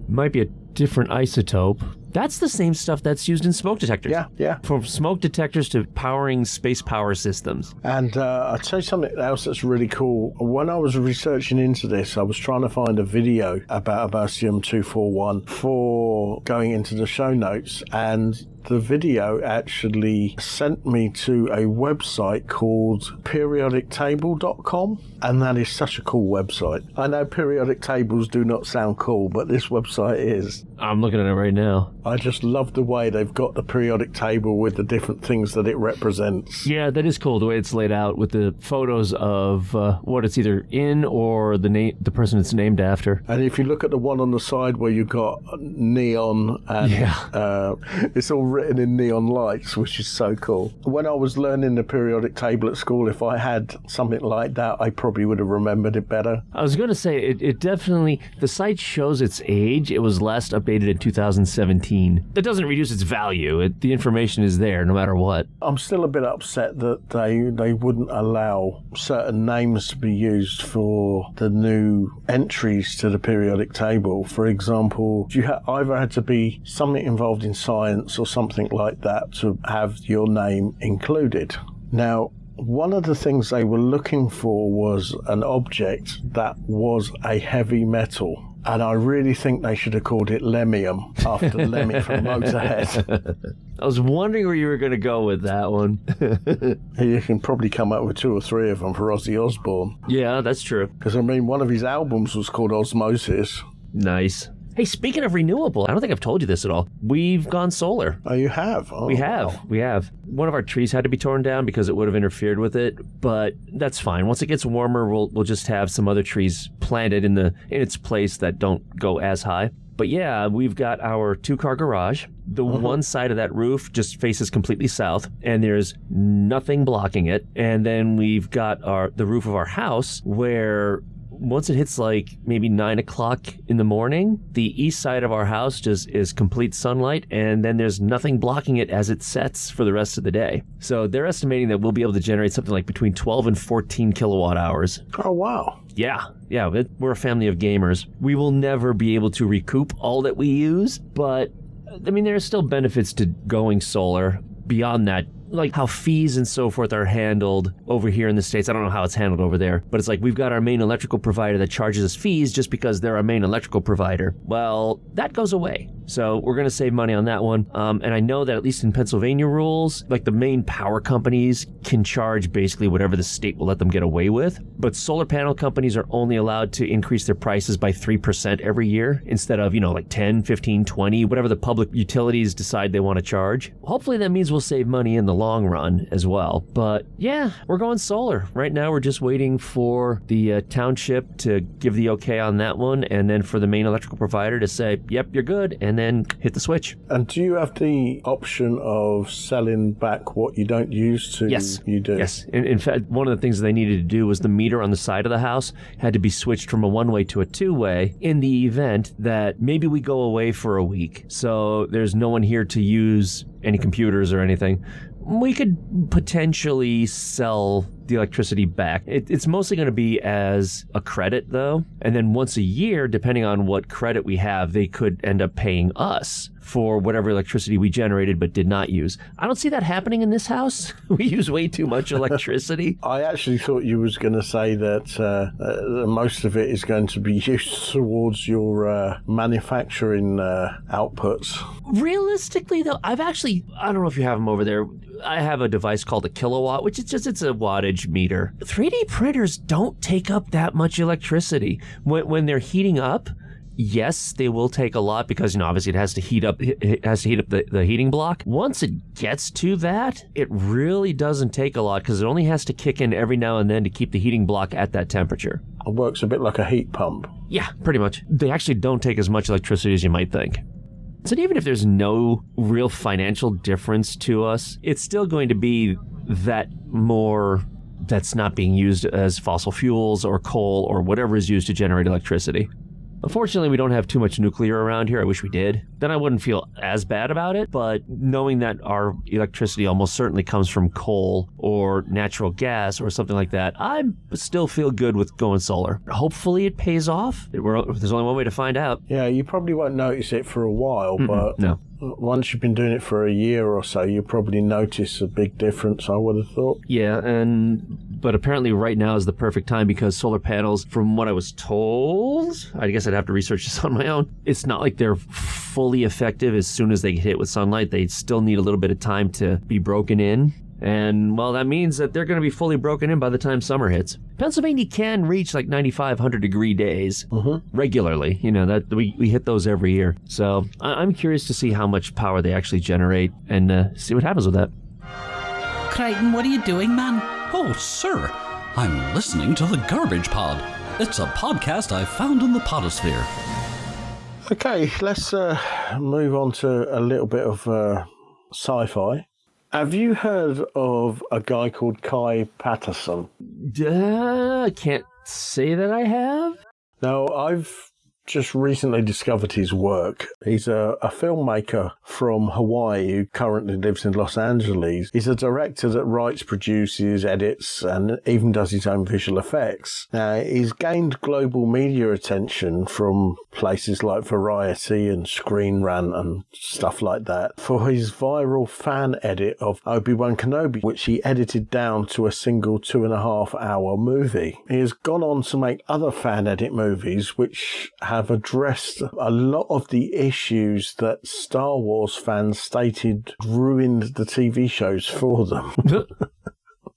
Might be a different isotope. That's the same stuff that's used in smoke detectors. Yeah. From smoke detectors to powering space power systems. And I'll tell you something else that's really cool. When I was researching into this, I was trying to find a video about Americium-241 for going into the show notes, and the video actually sent me to a website called periodictable.com, and that is such a cool website. I know periodic tables do not sound cool, but this website is. I'm looking at it right now. I just love the way they've got the periodic table with the different things that it represents. Yeah, that is cool, the way it's laid out with the photos of what it's either in or the person it's named after. And if you look at the one on the side where you've got neon and it's all written in neon lights, which is so cool. When I was learning the periodic table at school, if I had something like that, I probably would have remembered it better. I was going to say, it definitely, the site shows its age. It was last updated in 2017. That doesn't reduce its value. The information is there no matter what. I'm still a bit upset that they wouldn't allow certain names to be used for the new entries to the periodic table. For example, you either had to be something involved in science or something like that to have your name included. Now, one of the things they were looking for was an object that was a heavy metal. And I really think they should have called it Lemium after Lemmy from Motorhead. I was wondering where you were going to go with that one. You can probably come up with 2 or 3 of them for Ozzy Osbourne. Yeah, that's true. Because, I mean, one of his albums was called Osmosis. Nice. Hey, speaking of renewable, I don't think I've told you this at all. We've gone solar. Oh, you have? Oh, we have. wow. We have. One of our trees had to be torn down because it would have interfered with it, but that's fine. Once it gets warmer, we'll just have some other trees planted in its place that don't go as high. But yeah, we've got our 2-car garage. The one side of that roof just faces completely south, and there's nothing blocking it. And then we've got the roof of our house where once it hits like maybe 9 o'clock in the morning, the east side of our house just is complete sunlight, and then there's nothing blocking it as it sets for the rest of the day. So they're estimating that we'll be able to generate something like between 12 and 14 kilowatt hours. Oh, wow. Yeah, we're a family of gamers. We will never be able to recoup all that we use, but I mean, there are still benefits to going solar beyond that. Like how fees and so forth are handled over here in the States. I don't know how it's handled over there, but it's like we've got our main electrical provider that charges us fees just because they're our main electrical provider. Well, that goes away. So we're going to save money on that one. And I know that at least in Pennsylvania rules, like the main power companies can charge basically whatever the state will let them get away with. But solar panel companies are only allowed to increase their prices by 3% every year instead of, like 10, 15, 20, whatever the public utilities decide they want to charge. Hopefully that means we'll save money in the long run as well. But yeah, we're going solar. Right now we're just waiting for the township to give the okay on that one, and then for the main electrical provider to say, yep, you're good, and then hit the switch. And do you have the option of selling back what you don't use to? Yes. You do? Yes. In fact, one of the things they needed to do was the meter on the side of the house had to be switched from a one-way to a two-way in the event that maybe we go away for a week. So there's no one here to use any computers or anything. We could potentially sell the electricity back. It's mostly going to be as a credit, though. And then once a year, depending on what credit we have, they could end up paying us for whatever electricity we generated but did not use. I don't see that happening in this house. We use way too much electricity. I actually thought you was going to say that most of it is going to be used towards your manufacturing outputs. Realistically, though, I don't know if you have them over there. I have a device called a kilowatt, which it's a wattage meter. 3D printers don't take up that much electricity. When they're heating up, yes, they will take a lot because, obviously it has to heat up the heating block. Once it gets to that, it really doesn't take a lot because it only has to kick in every now and then to keep the heating block at that temperature. It works a bit like a heat pump. Yeah, pretty much. They actually don't take as much electricity as you might think. So even if there's no real financial difference to us, it's still going to be that more that's not being used as fossil fuels or coal or whatever is used to generate electricity. Unfortunately, we don't have too much nuclear around here. I wish we did. Then I wouldn't feel as bad about it. But knowing that our electricity almost certainly comes from coal or natural gas or something like that, I still feel good with going solar. Hopefully it pays off. There's only one way to find out. Yeah, you probably won't notice it for a while, but no. Once you've been doing it for a year or so, you probably notice a big difference, I would have thought. Yeah, but apparently right now is the perfect time because solar panels, from what I was told, I guess I'd have to research this on my own, it's not like they're fully effective as soon as they get hit with sunlight. They still need a little bit of time to be broken in. And, well, that means that they're going to be fully broken in by the time summer hits. Pennsylvania can reach like 95, 100-degree days regularly. That we hit those every year. So I'm curious to see how much power they actually generate and see what happens with that. Crichton, what are you doing, man? Oh, sir, I'm listening to the Garbage Pod. It's a podcast I found in the Podisphere. Okay, let's move on to a little bit of sci-fi. Have you heard of a guy called Kai Patterson? I can't say that I have. No, I've just recently discovered his work. He's a filmmaker from Hawaii who currently lives in Los Angeles. He's a director that writes, produces, edits, and even does his own visual effects. Now, he's gained global media attention from places like Variety and Screen Rant and stuff like that for his viral fan edit of Obi-Wan Kenobi, which he edited down to a single 2.5-hour movie. He has gone on to make other fan edit movies which have have addressed a lot of the issues that Star Wars fans stated ruined the TV shows for them.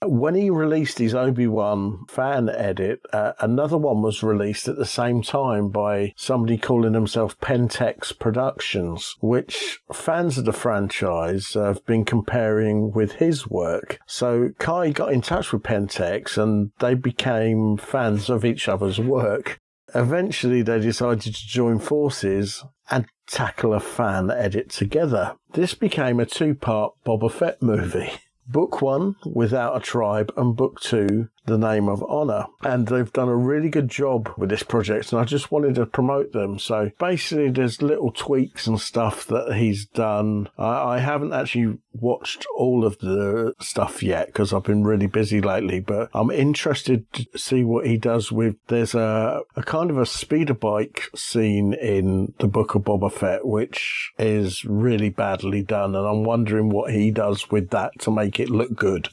When he released his Obi-Wan fan edit, another one was released at the same time by somebody calling himself Pentex Productions, which fans of the franchise have been comparing with his work. So Kai got in touch with Pentex and they became fans of each other's work. Eventually, they decided to join forces and tackle a fan edit together. This became a two-part Boba Fett movie. Book 1, Without a Tribe, and Book 2, The Name of Honor. And they've done a really good job with this project, and I just wanted to promote them. So basically, there's little tweaks and stuff that he's done. I haven't actually watched all of the stuff yet because I've been really busy lately, but I'm interested to see what he does with... There's a kind of a speeder bike scene in the Book of Boba Fett, which is really badly done, and I'm wondering what he does with that to make it look good.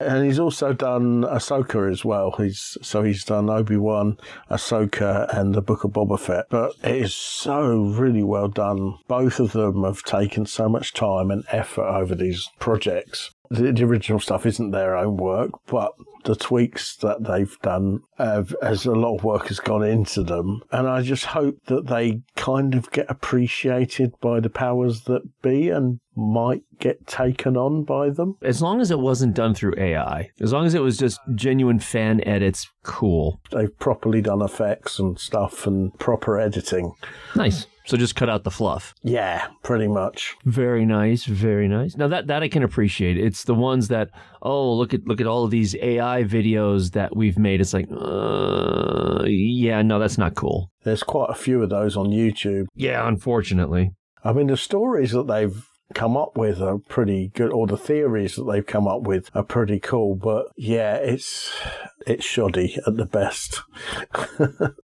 And he's also done Ahsoka as well. He's done Obi-Wan, Ahsoka, and the Book of Boba Fett. But it is so really well done. Both of them have taken so much time and effort over these projects. The original stuff isn't their own work, but the tweaks that they've done, as a lot of work has gone into them. And I just hope that they kind of get appreciated by the powers that be and might get taken on by them. As long as it wasn't done through AI, as long as it was just genuine fan edits, cool. They've properly done effects and stuff and proper editing. Nice. So just cut out the fluff. Yeah, pretty much. Very nice, very nice. Now that I can appreciate. It's the ones that, oh, look at all of these AI videos that we've made. It's like, yeah, no, that's not cool. There's quite a few of those on YouTube. Yeah, unfortunately. I mean, the stories that they've come up with are pretty good, or the theories that they've come up with are pretty cool, but yeah, it's shoddy at the best.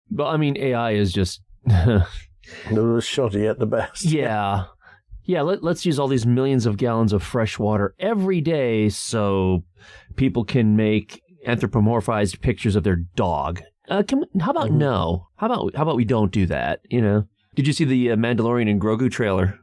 But I mean, AI is just... It was shoddy at the best. Yeah. Yeah, let's use all these millions of gallons of fresh water every day so people can make anthropomorphized pictures of their dog. How about no? How about we don't do that, you know? Did you see the Mandalorian and Grogu trailer?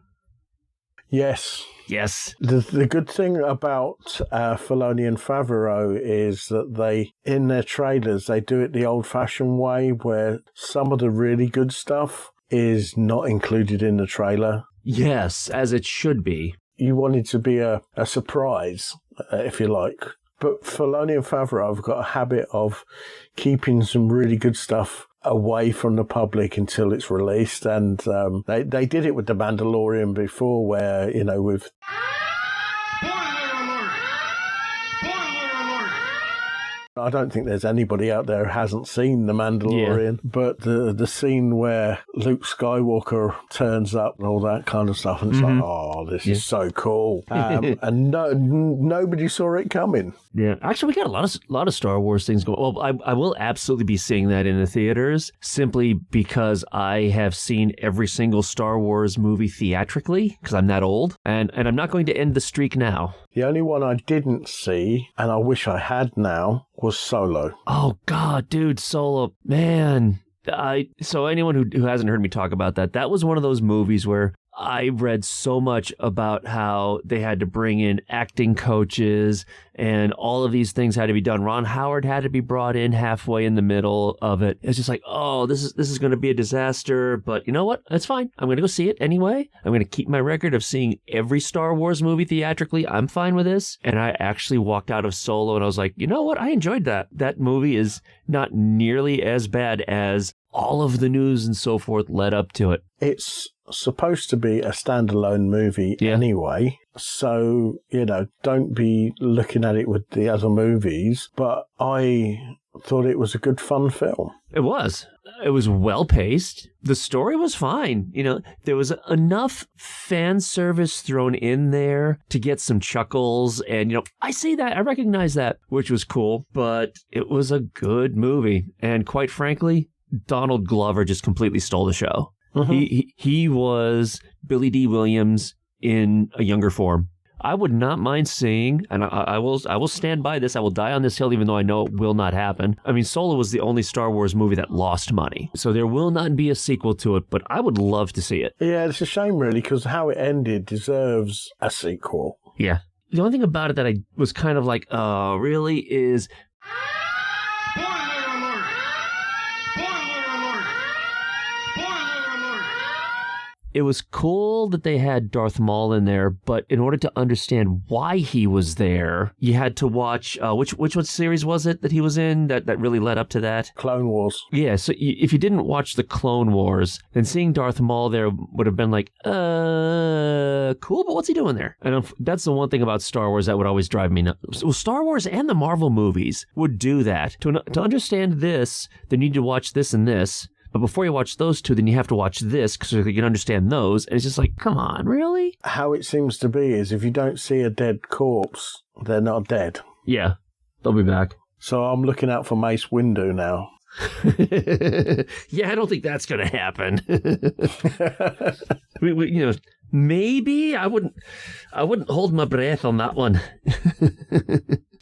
Yes. Yes. The good thing about Filoni and Favreau is that they, in their trailers, they do it the old-fashioned way where some of the really good stuff is not included in the trailer. Yes, as it should be. You want it to be a surprise, if you like. But Filoni and Favreau have got a habit of keeping some really good stuff away from the public until it's released. And they did it with The Mandalorian before, where, you know, with... I don't think there's anybody out there who hasn't seen The Mandalorian, but the scene where Luke Skywalker turns up and all that kind of stuff, and it's like, oh, this is so cool. And nobody saw it coming. Yeah, actually, we got a lot of Star Wars things going. Well, I will absolutely be seeing that in the theaters simply because I have seen every single Star Wars movie theatrically because I'm that old, and I'm not going to end the streak now. The only one I didn't see, and I wish I had now, was Solo. Oh, God, dude, Solo. Man. So anyone who hasn't heard me talk about that was one of those movies where I read so much about how they had to bring in acting coaches and all of these things had to be done. Ron Howard had to be brought in halfway in the middle of it. It's just like, oh, this is going to be a disaster. But you know what? That's fine. I'm going to go see it anyway. I'm going to keep my record of seeing every Star Wars movie theatrically. I'm fine with this. And I actually walked out of Solo and I was like, you know what? I enjoyed that. That movie is not nearly as bad as all of the news and so forth led up to it. It's supposed to be a standalone movie anyway, so, you know, don't be looking at it with the other movies, but I thought it was a good fun film. It was well paced. The story was fine. You know, there was enough fan service thrown in there to get some chuckles, and, you know, I see that, I recognize that, which was cool, but it was a good movie, and quite frankly, Donald Glover just completely stole the show. He was Billy D. Williams in a younger form. I would not mind seeing, and I will stand by this, I will die on this hill even though I know it will not happen. I mean, Solo was the only Star Wars movie that lost money, so there will not be a sequel to it, but I would love to see it. Yeah, it's a shame really, because how it ended deserves a sequel. Yeah. The only thing about it that I was kind of like, oh, really, is... It was cool that they had Darth Maul in there, but in order to understand why he was there, you had to watch, which series was it that he was in that really led up to that? Clone Wars. Yeah, so if you didn't watch the Clone Wars, then seeing Darth Maul there would have been like, cool, but what's he doing there? And that's the one thing about Star Wars that would always drive me nuts. Well, Star Wars and the Marvel movies would do that. To understand this, then you need to watch this and this. But before you watch those two, then you have to watch this so you can understand those. And it's just like, come on, really? How it seems to be is if you don't see a dead corpse, they're not dead. Yeah, they'll be back. So I'm looking out for Mace Windu now. Yeah, I don't think that's going to happen. Maybe I wouldn't hold my breath on that one.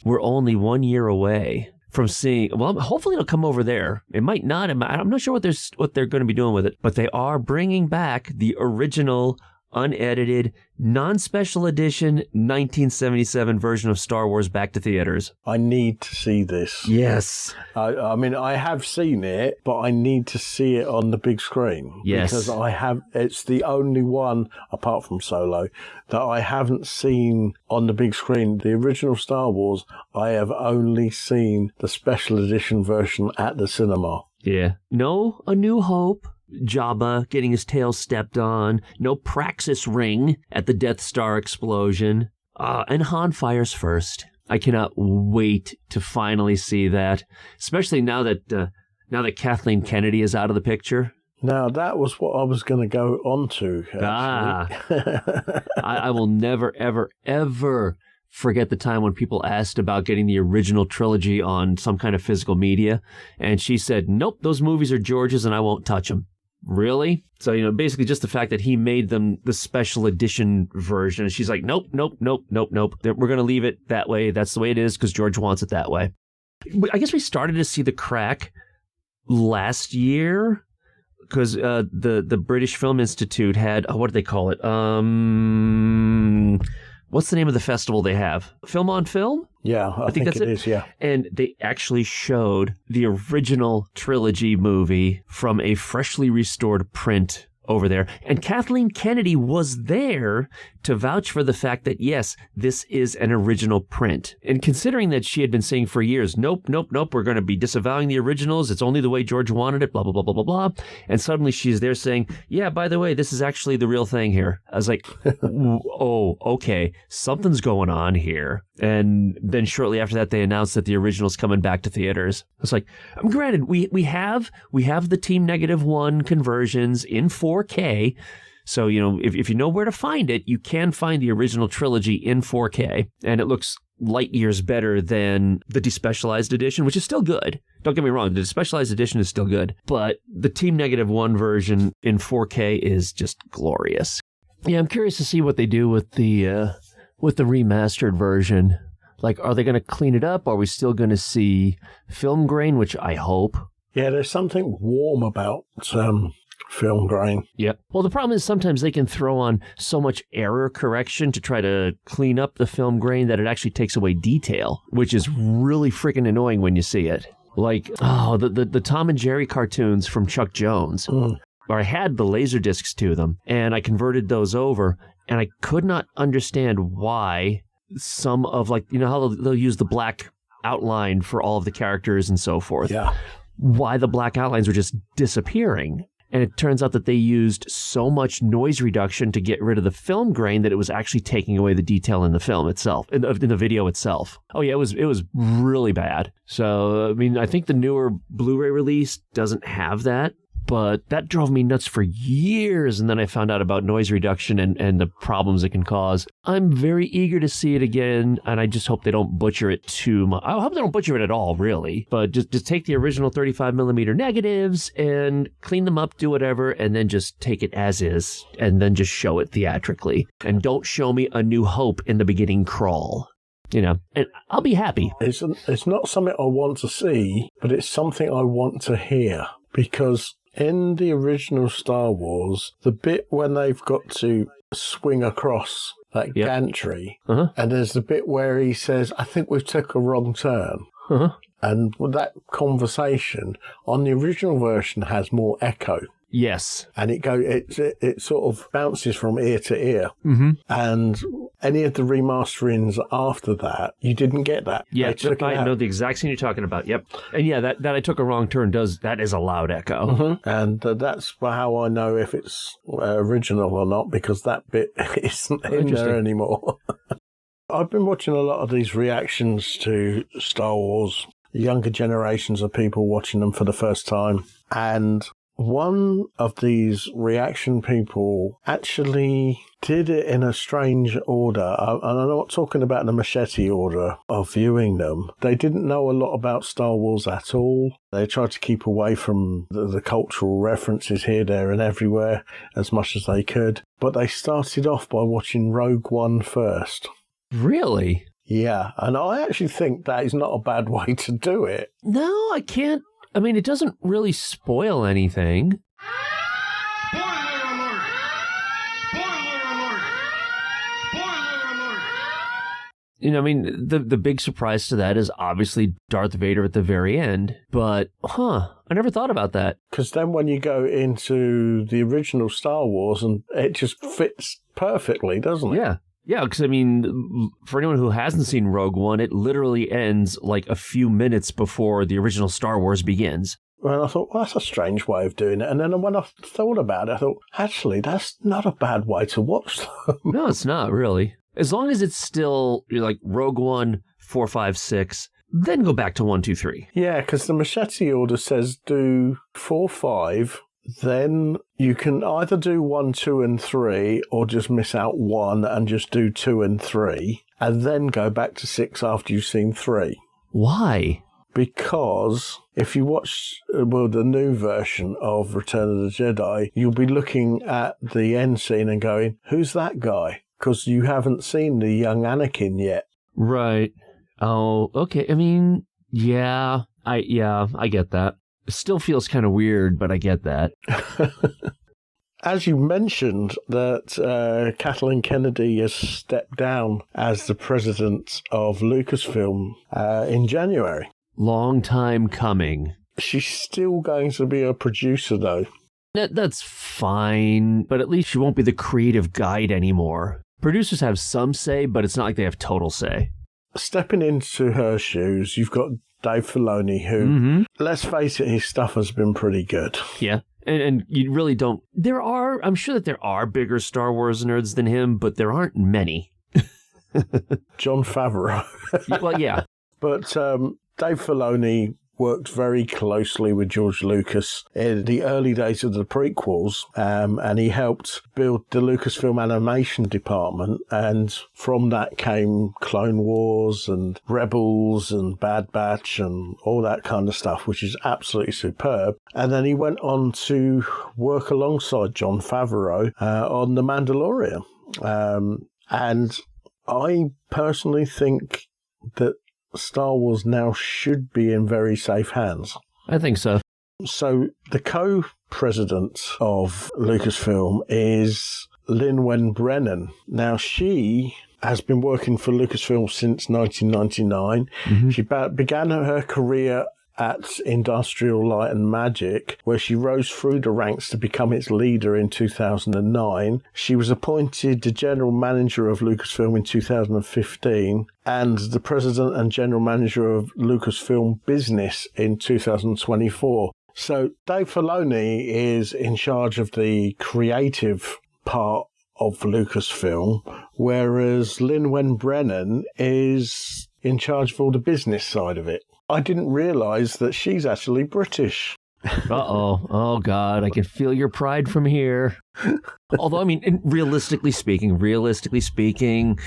We're only 1 year away from seeing, well, hopefully it'll come over there. It might not. I'm not sure what they're going to be doing with it, but they are bringing back the original, unedited, non-special edition 1977 version of Star Wars back to theaters. I need to see this. Yes. I mean, I have seen it, but I need to see it on the big screen. Yes. Because it's the only one, apart from Solo, that I haven't seen on the big screen. The original Star Wars, I have only seen the special edition version at the cinema. Yeah. No A New Hope. Jabba getting his tail stepped on, no Praxis ring at the Death Star explosion, and Han fires first. I cannot wait to finally see that, especially now that Kathleen Kennedy is out of the picture. Now, that was what I was going to go on to, actually. I will never, ever, ever forget the time when people asked about getting the original trilogy on some kind of physical media, and she said, nope, those movies are George's and I won't touch them. Really? So, basically just the fact that he made them the special edition version. And she's like, nope. We're going to leave it that way. That's the way it is because George wants it that way. I guess we started to see the crack last year because the British Film Institute had, what do they call it? What's the name of the festival they have? Film on Film? Yeah, I think it is, yeah. And they actually showed the original trilogy movie from a freshly restored print over there. And Kathleen Kennedy was there to vouch for the fact that, yes, this is an original print. And considering that she had been saying for years, nope, we're going to be disavowing the originals. It's only the way George wanted it, blah, blah, blah, blah, blah, blah. And suddenly she's there saying, yeah, by the way, this is actually the real thing here. I was like, oh, okay, something's going on here. And then shortly after that, they announced that the original's coming back to theaters. I was like, granted, we have the Team -1 conversions in 4K. So, if you know where to find it, you can find the original trilogy in 4K. And it looks light years better than the despecialized edition, which is still good. Don't get me wrong, the despecialized edition is still good. But the Team -1 version in 4K is just glorious. Yeah, I'm curious to see what they do with the remastered version. Like, are they going to clean it up? Are we still going to see film grain, which I hope? Yeah, there's something warm about film grain. Yep. Well, the problem is sometimes they can throw on so much error correction to try to clean up the film grain that it actually takes away detail, which is really freaking annoying when you see it. Like, the Tom and Jerry cartoons from Chuck Jones. Where I had the laser discs to them, and I converted those over, and I could not understand why some of, how they'll use the black outline for all of the characters and so forth. Yeah. Why the black outlines were just disappearing. And it turns out that they used so much noise reduction to get rid of the film grain that it was actually taking away the detail in the film itself, in the video itself. Oh yeah, it was really bad. So, I mean, I think the newer Blu-ray release doesn't have that. but that drove me nuts for years, and then I found out about noise reduction and the problems it can cause. I'm very eager to see it again, and I just hope they don't butcher it too much. I hope they don't butcher it at all, really, but just take the original 35mm negatives and clean them up, do whatever, and then just take it as is, and then just show it theatrically. And don't show me A New Hope in the beginning crawl. You know, and I'll be happy. It's not something I want to see, but it's something I want to hear. Because in the original Star Wars, the bit when they've got to swing across that gantry, and there's the bit where he says, I think we've took a wrong turn. And that conversation on the original version has more echo. Yes. And it sort of bounces from ear to ear. And any of the remasterings after that, you didn't get that. Yeah, I know the exact scene you're talking about. Yep. And yeah, that I took a wrong turn that is a loud echo. And that's how I know if it's original or not, because that bit isn't in there anymore. I've been watching a lot of these reactions to Star Wars, younger generations of people watching them for the first time. And one of these reaction people actually did it in a strange order. And I'm not talking about the machete order of viewing them. They didn't know a lot about Star Wars at all. They tried to keep away from the cultural references here, there, and everywhere as much as they could. But they started off by watching Rogue One first. Really? Yeah, and I actually think that is not a bad way to do it. No, I can't. I mean, it doesn't really spoil anything. You know, I mean, the big surprise to that is obviously Darth Vader at the very end. But, I never thought about that. Because then when you go into the original Star Wars, and it just fits perfectly, doesn't it? Yeah. Yeah, because, I mean, for anyone who hasn't seen Rogue One, it literally ends like a few minutes before the original Star Wars begins. Well, I thought, well, that's a strange way of doing it. And then when I thought about it, I thought, actually, that's not a bad way to watch them. No, it's not, really. As long as it's still like Rogue One, 4, 5, 6, then go back to 1, 2, 3. Yeah, because the machete order says do 4, 5... Then you can either do 1, 2, and 3, or just miss out 1 and just do 2 and 3, and then go back to 6 after you've seen 3. Why? Because if you watch the new version of Return of the Jedi, you'll be looking at the end scene and going, who's that guy? Because you haven't seen the young Anakin yet. Right. Oh, okay. I mean, I get that. It still feels kind of weird, but I get that. As you mentioned, that Kathleen Kennedy has stepped down as the president of Lucasfilm in January. Long time coming. She's still going to be a producer, though. That's fine, but at least she won't be the creative guide anymore. Producers have some say, but it's not like they have total say. Stepping into her shoes, you've got Dave Filoni, who, let's face it, his stuff has been pretty good. Yeah, and you really don't... I'm sure that there are bigger Star Wars nerds than him, but there aren't many. Jon Favreau. Well, yeah. But Dave Filoni worked very closely with George Lucas in the early days of the prequels, and he helped build the Lucasfilm animation department, and from that came Clone Wars and Rebels and Bad Batch and all that kind of stuff, which is absolutely superb. And then he went on to work alongside Jon Favreau on The Mandalorian. And I personally think that Star Wars now should be in very safe hands. I think so. So the co-president of Lucasfilm is Lin-Wen Brennan. Now, she has been working for Lucasfilm since 1999. She began her career at Industrial Light and Magic, where she rose through the ranks to become its leader in 2009. She was appointed the general manager of Lucasfilm in 2015 and the president and general manager of Lucasfilm Business in 2024. So Dave Filoni is in charge of the creative part of Lucasfilm, whereas Lin-Wen Brennan is in charge of all the business side of it. I didn't realise that she's actually British. Uh-oh. Oh, God. I can feel your pride from here. Although, I mean, realistically speaking,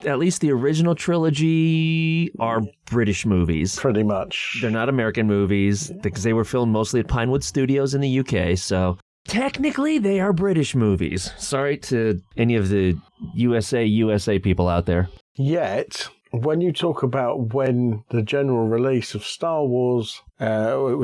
at least the original trilogy are British movies. Pretty much. They're not American movies because they were filmed mostly at Pinewood Studios in the UK, so technically they are British movies. Sorry to any of the USA people out there. Yet, when you talk about when the general release of Star Wars, when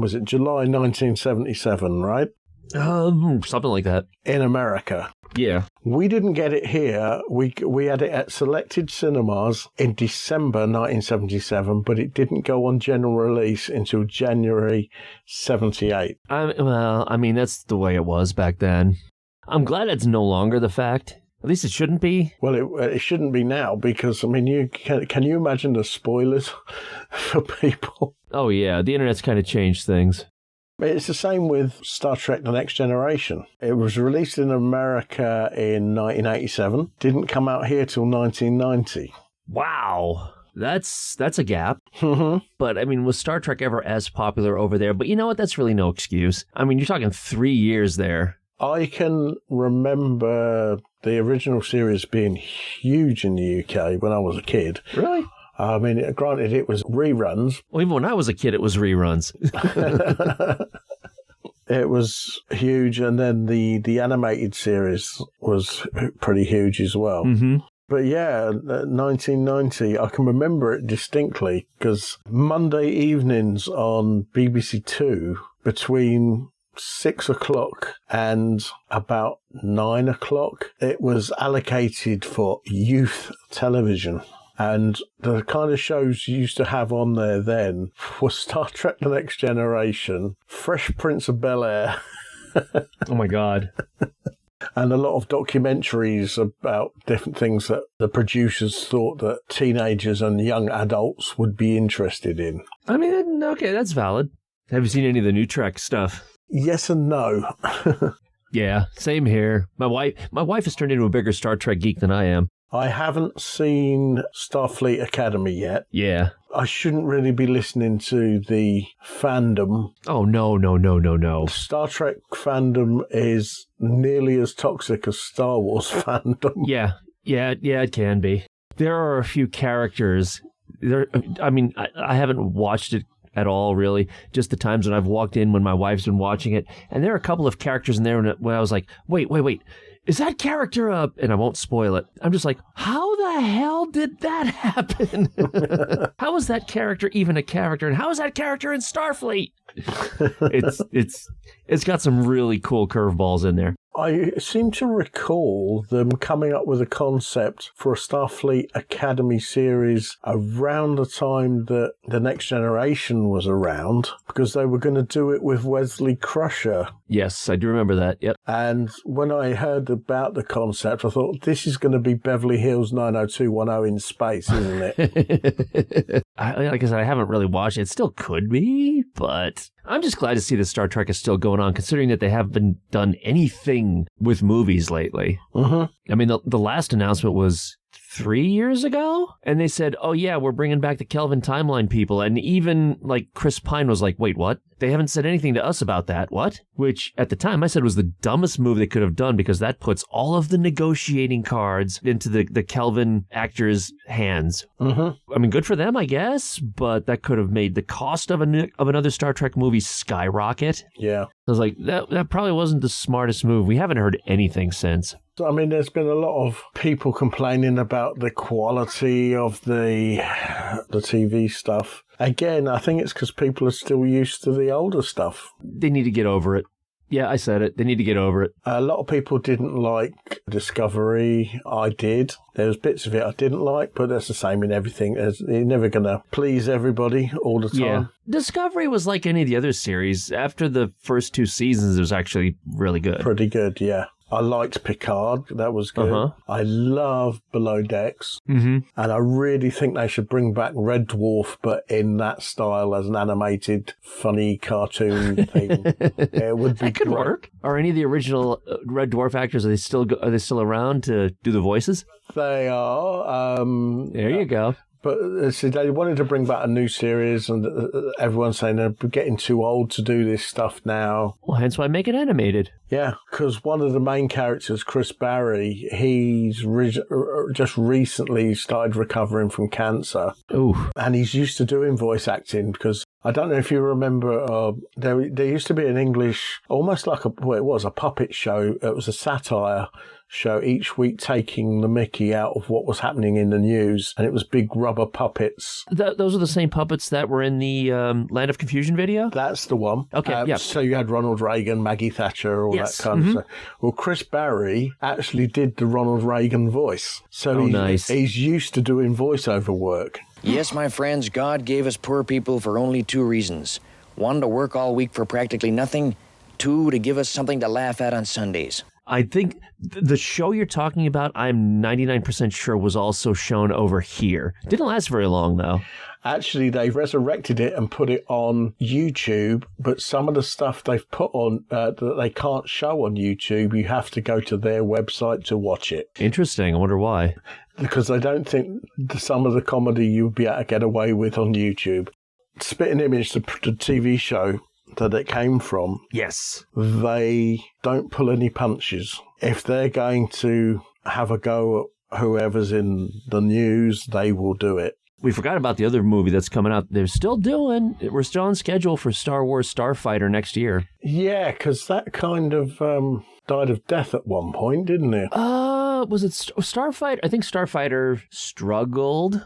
was it? July 1977, right? Something like that. In America. Yeah. We didn't get it here. We had it at selected cinemas in December 1977, but it didn't go on general release until January 78. Well, I mean, that's the way it was back then. I'm glad it's no longer the fact. At least it shouldn't be. Well, it shouldn't be now because, I mean, can you imagine the spoilers for people? Oh, yeah. The internet's kind of changed things. It's the same with Star Trek The Next Generation. It was released in America in 1987. Didn't come out here till 1990. Wow. That's a gap. But, I mean, was Star Trek ever as popular over there? But you know what? That's really no excuse. I mean, you're talking 3 years there. I can remember the original series being huge in the UK when I was a kid. Really? I mean, granted, it was reruns. Well, even when I was a kid, it was reruns. It was huge, and then the animated series was pretty huge as well. Mm-hmm. But yeah, 1990, I can remember it distinctly, because Monday evenings on BBC Two, between 6 o'clock and about 9 o'clock, it was allocated for youth television. And the kind of shows you used to have on there then were Star Trek The Next Generation, Fresh Prince of Bel-Air. Oh, my God. And a lot of documentaries about different things that the producers thought that teenagers and young adults would be interested in. I mean, okay, that's valid. Have you seen any of the new Trek stuff? Yes and no. Yeah, same here. My wife has turned into a bigger Star Trek geek than I am. I haven't seen Starfleet Academy yet. Yeah. I shouldn't really be listening to the fandom. Oh, no. Star Trek fandom is nearly as toxic as Star Wars fandom. Yeah, it can be. There are a few characters. I haven't watched it at all, really. Just the times when I've walked in when my wife's been watching it. And there are a couple of characters in there when I was like, wait. Is that character up? And I won't spoil it. I'm just like, how the hell did that happen? How is that character even a character? And how is that character in Starfleet? It's got some really cool curveballs in there. I seem to recall them coming up with a concept for a Starfleet Academy series around the time that The Next Generation was around, because they were going to do it with Wesley Crusher. Yes, I do remember that, yep. And when I heard about the concept, I thought, this is going to be Beverly Hills 90210 in space, isn't it? Like I said, I haven't really watched it. It still could be, but I'm just glad to see that Star Trek is still going on, considering that they haven't done anything with movies lately. Mm-hmm. I mean, the last announcement was 3 years ago, and they said, oh yeah, we're bringing back the Kelvin timeline people, and even like Chris Pine was like, wait, what? They haven't said anything to us about that. What? Which at the time I said was the dumbest move they could have done, because that puts all of the negotiating cards into the Kelvin actors' hands. Mm-hmm. I mean, good for them, I guess, but that could have made the cost of another Star Trek movie skyrocket. Yeah. I was like, that probably wasn't the smartest move. We haven't heard anything since. I mean, there's been a lot of people complaining about the quality of the TV stuff. Again, I think it's because people are still used to the older stuff. They need to get over it. Yeah, I said it. They need to get over it. A lot of people didn't like Discovery. I did. There was bits of it I didn't like, but that's the same in everything. You're never going to please everybody all the time. Yeah. Discovery was like any of the other series. After the first 2 seasons, it was actually really good. Pretty good, yeah. I liked Picard. That was good. Uh-huh. I love Below Decks. Mm-hmm. And I really think they should bring back Red Dwarf, but in that style as an animated, funny cartoon thing. It would be that could work. Are any of the original Red Dwarf actors, are they still around to do the voices? They are. There you go. But see, they wanted to bring back a new series, and everyone's saying they're getting too old to do this stuff now. Well, hence why make it animated. Yeah, because one of the main characters, Chris Barry, he's just recently started recovering from cancer. Ooh. And he's used to doing voice acting because I don't know if you remember, there used to be an English, almost like it was a puppet show. It was a satire show each week taking the mickey out of what was happening in the news, and it was big rubber puppets. Those are the same puppets that were in the Land of Confusion video? That's the one. Okay, yeah. So you had Ronald Reagan, Maggie Thatcher, all that kind of stuff. Well, Chris Barry actually did the Ronald Reagan voice. So he's used to doing voiceover work. Yes, my friends, God gave us poor people for only 2 reasons. 1, to work all week for practically nothing. 2, to give us something to laugh at on Sundays. I think the show you're talking about, I'm 99% sure was also shown over here. Didn't last very long, though. Actually, they resurrected it and put it on YouTube, but some of the stuff they've put on that they can't show on YouTube, you have to go to their website to watch it. Interesting. I wonder why. Because I don't think some of the comedy you'll be able to get away with on YouTube. Spitting Image, the TV show that it came from, yes, they don't pull any punches. If they're going to have a go at whoever's in the news, they will do it. We forgot about the other movie that's coming out. We're still on schedule for Star Wars Starfighter next year. Yeah, because that kind of died of death at one point, didn't it? Was it Starfighter? I think Starfighter struggled.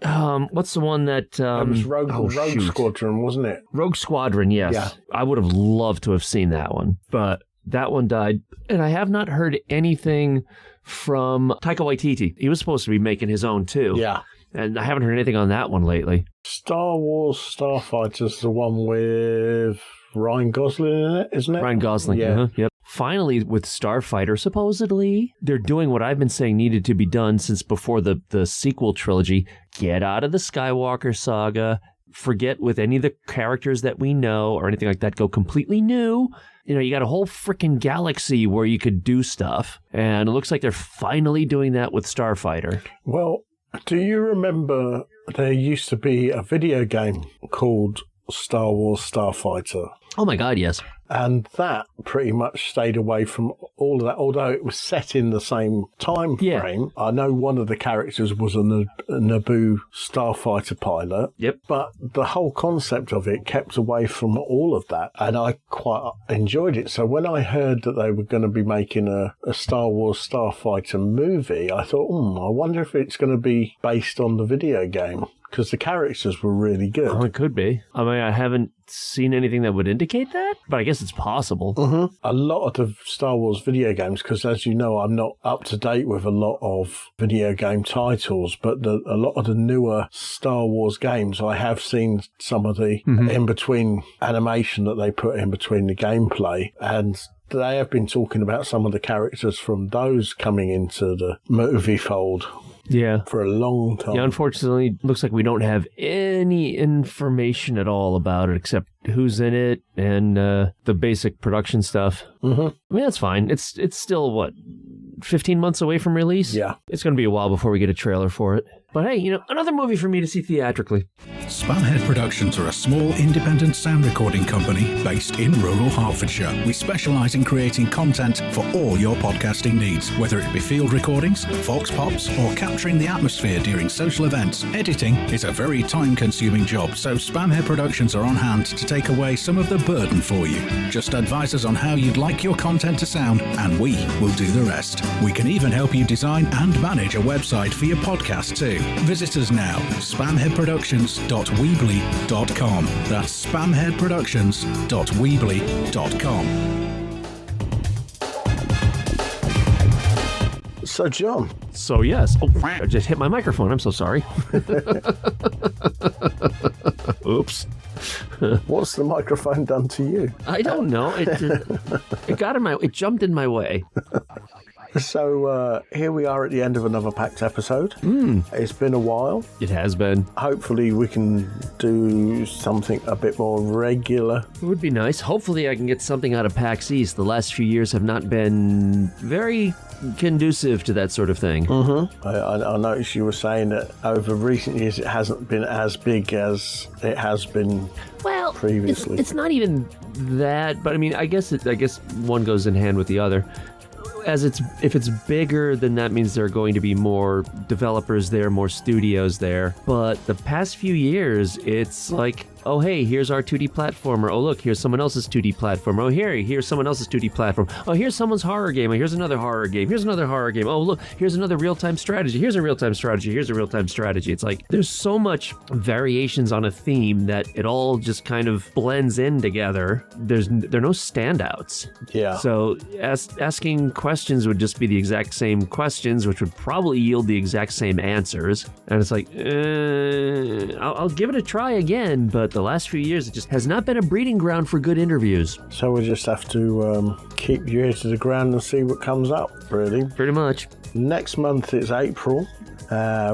What's the one that... it was Rogue Squadron, wasn't it? Rogue Squadron, yes. Yeah. I would have loved to have seen that one, but that one died. And I have not heard anything from Taika Waititi. He was supposed to be making his own, too. Yeah. And I haven't heard anything on that one lately. Star Wars Starfighter's the one with Ryan Gosling in it, isn't it? Ryan Gosling, yeah. Yep. Finally, with Starfighter, supposedly, they're doing what I've been saying needed to be done since before the sequel trilogy. Get out of the Skywalker saga. Forget with any of the characters that we know or anything like that. Go completely new. You know, you got a whole freaking galaxy where you could do stuff. And it looks like they're finally doing that with Starfighter. Well, do you remember there used to be a video game called Star Wars Starfighter? Oh my God, yes. And that pretty much stayed away from all of that, although it was set in the same time frame. I know one of the characters was a Naboo Starfighter pilot. Yep. But the whole concept of it kept away from all of that, and I quite enjoyed it. So when I heard that they were going to be making a Star Wars Starfighter movie, I thought, I wonder if it's going to be based on the video game. Because the characters were really good. Oh, it could be. I mean, I haven't seen anything that would indicate that, but I guess it's possible. Mm-hmm. A lot of the Star Wars video games, because as you know, I'm not up to date with a lot of video game titles, but a lot of the newer Star Wars games, I have seen some of the in-between animation that they put in between the gameplay, and they have been talking about some of the characters from those coming into the movie fold. Yeah. For a long time. Yeah, unfortunately, looks like we don't have any information at all about it except who's in it and the basic production stuff. Mm-hmm. I mean, that's fine. It's still, 15 months away from release? Yeah. It's going to be a while before we get a trailer for it. But hey, another movie for me to see theatrically. Spamhead Productions are a small independent sound recording company based in rural Hertfordshire. We specialise in creating content for all your podcasting needs, whether it be field recordings, vox pops, or capturing the atmosphere during social events. Editing is a very time-consuming job, so Spamhead Productions are on hand to take away some of the burden for you. Just advise us on how you'd like your content to sound, and we will do the rest. We can even help you design and manage a website for your podcast too. Visit us now, spamheadproductions.weebly.com. That's spamheadproductions.weebly.com. So, John. So, yes. Oh, I just hit my microphone. I'm so sorry. Oops. What's the microphone done to you? I don't know. It jumped in my way. So here we are at the end of another packed episode. It's been a while. It has been. Hopefully we can do something a bit more regular. It would be nice. Hopefully I can get something out of PAX East. The last few years have not been very conducive to that sort of thing. I noticed you were saying that over recent years it hasn't been as big as it has been previously. It's not even that, but I mean, I guess one goes in hand with the other. If it's bigger, then that means there are going to be more developers there, more studios there. But the past few years, it's like, oh, hey, here's our 2D platformer. Oh, look, here's someone else's 2D platformer. Oh, here's someone else's 2D platform. Oh, here's someone's horror game. Oh, here's another horror game. Here's another horror game. Oh, look, here's another real-time strategy. Here's a real-time strategy. Here's a real-time strategy. It's like there's so much variations on a theme that it all just kind of blends in together. There are no standouts. Yeah. So asking questions would just be the exact same questions, which would probably yield the exact same answers. And it's like, I'll give it a try again, but the last few years, it just has not been a breeding ground for good interviews. So we just have to keep your ear to the ground and see what comes up, really. Pretty much. Next month is April,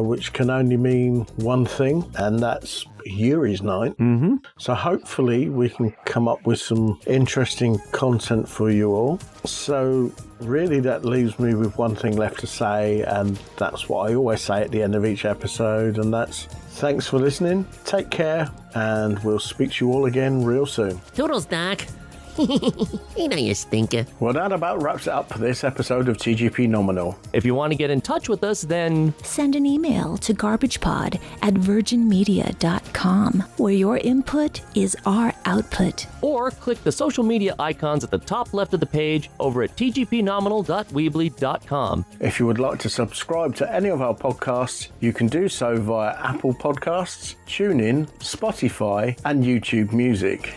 which can only mean one thing, and that's Yuri's Night. So hopefully we can come up with some interesting content for you all. So really that leaves me with one thing left to say, and that's what I always say at the end of each episode, and that's thanks for listening, take care, and we'll speak to you all again real soon. Toodles, Doc. You know you stinker. Well, that about wraps it up for this episode of TGP Nominal. If you want to get in touch with us, then send an email to garbagepod@virginmedia.com, where your input is our output. Or click the social media icons at the top left of the page over at tgpnominal.weebly.com. If you would like to subscribe to any of our podcasts, you can do so via Apple Podcasts, TuneIn, Spotify, and YouTube Music.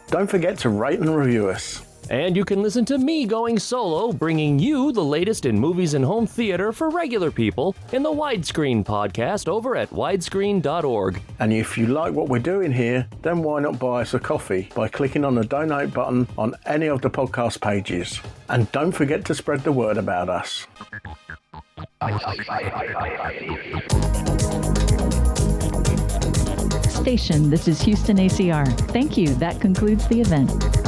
Don't forget to rate and review us. And you can listen to me going solo, bringing you the latest in movies and home theater for regular people in the Widescreen podcast over at widescreen.org. And if you like what we're doing here, then why not buy us a coffee by clicking on the donate button on any of the podcast pages. And don't forget to spread the word about us. Station, this is Houston ACR. Thank you. That concludes the event.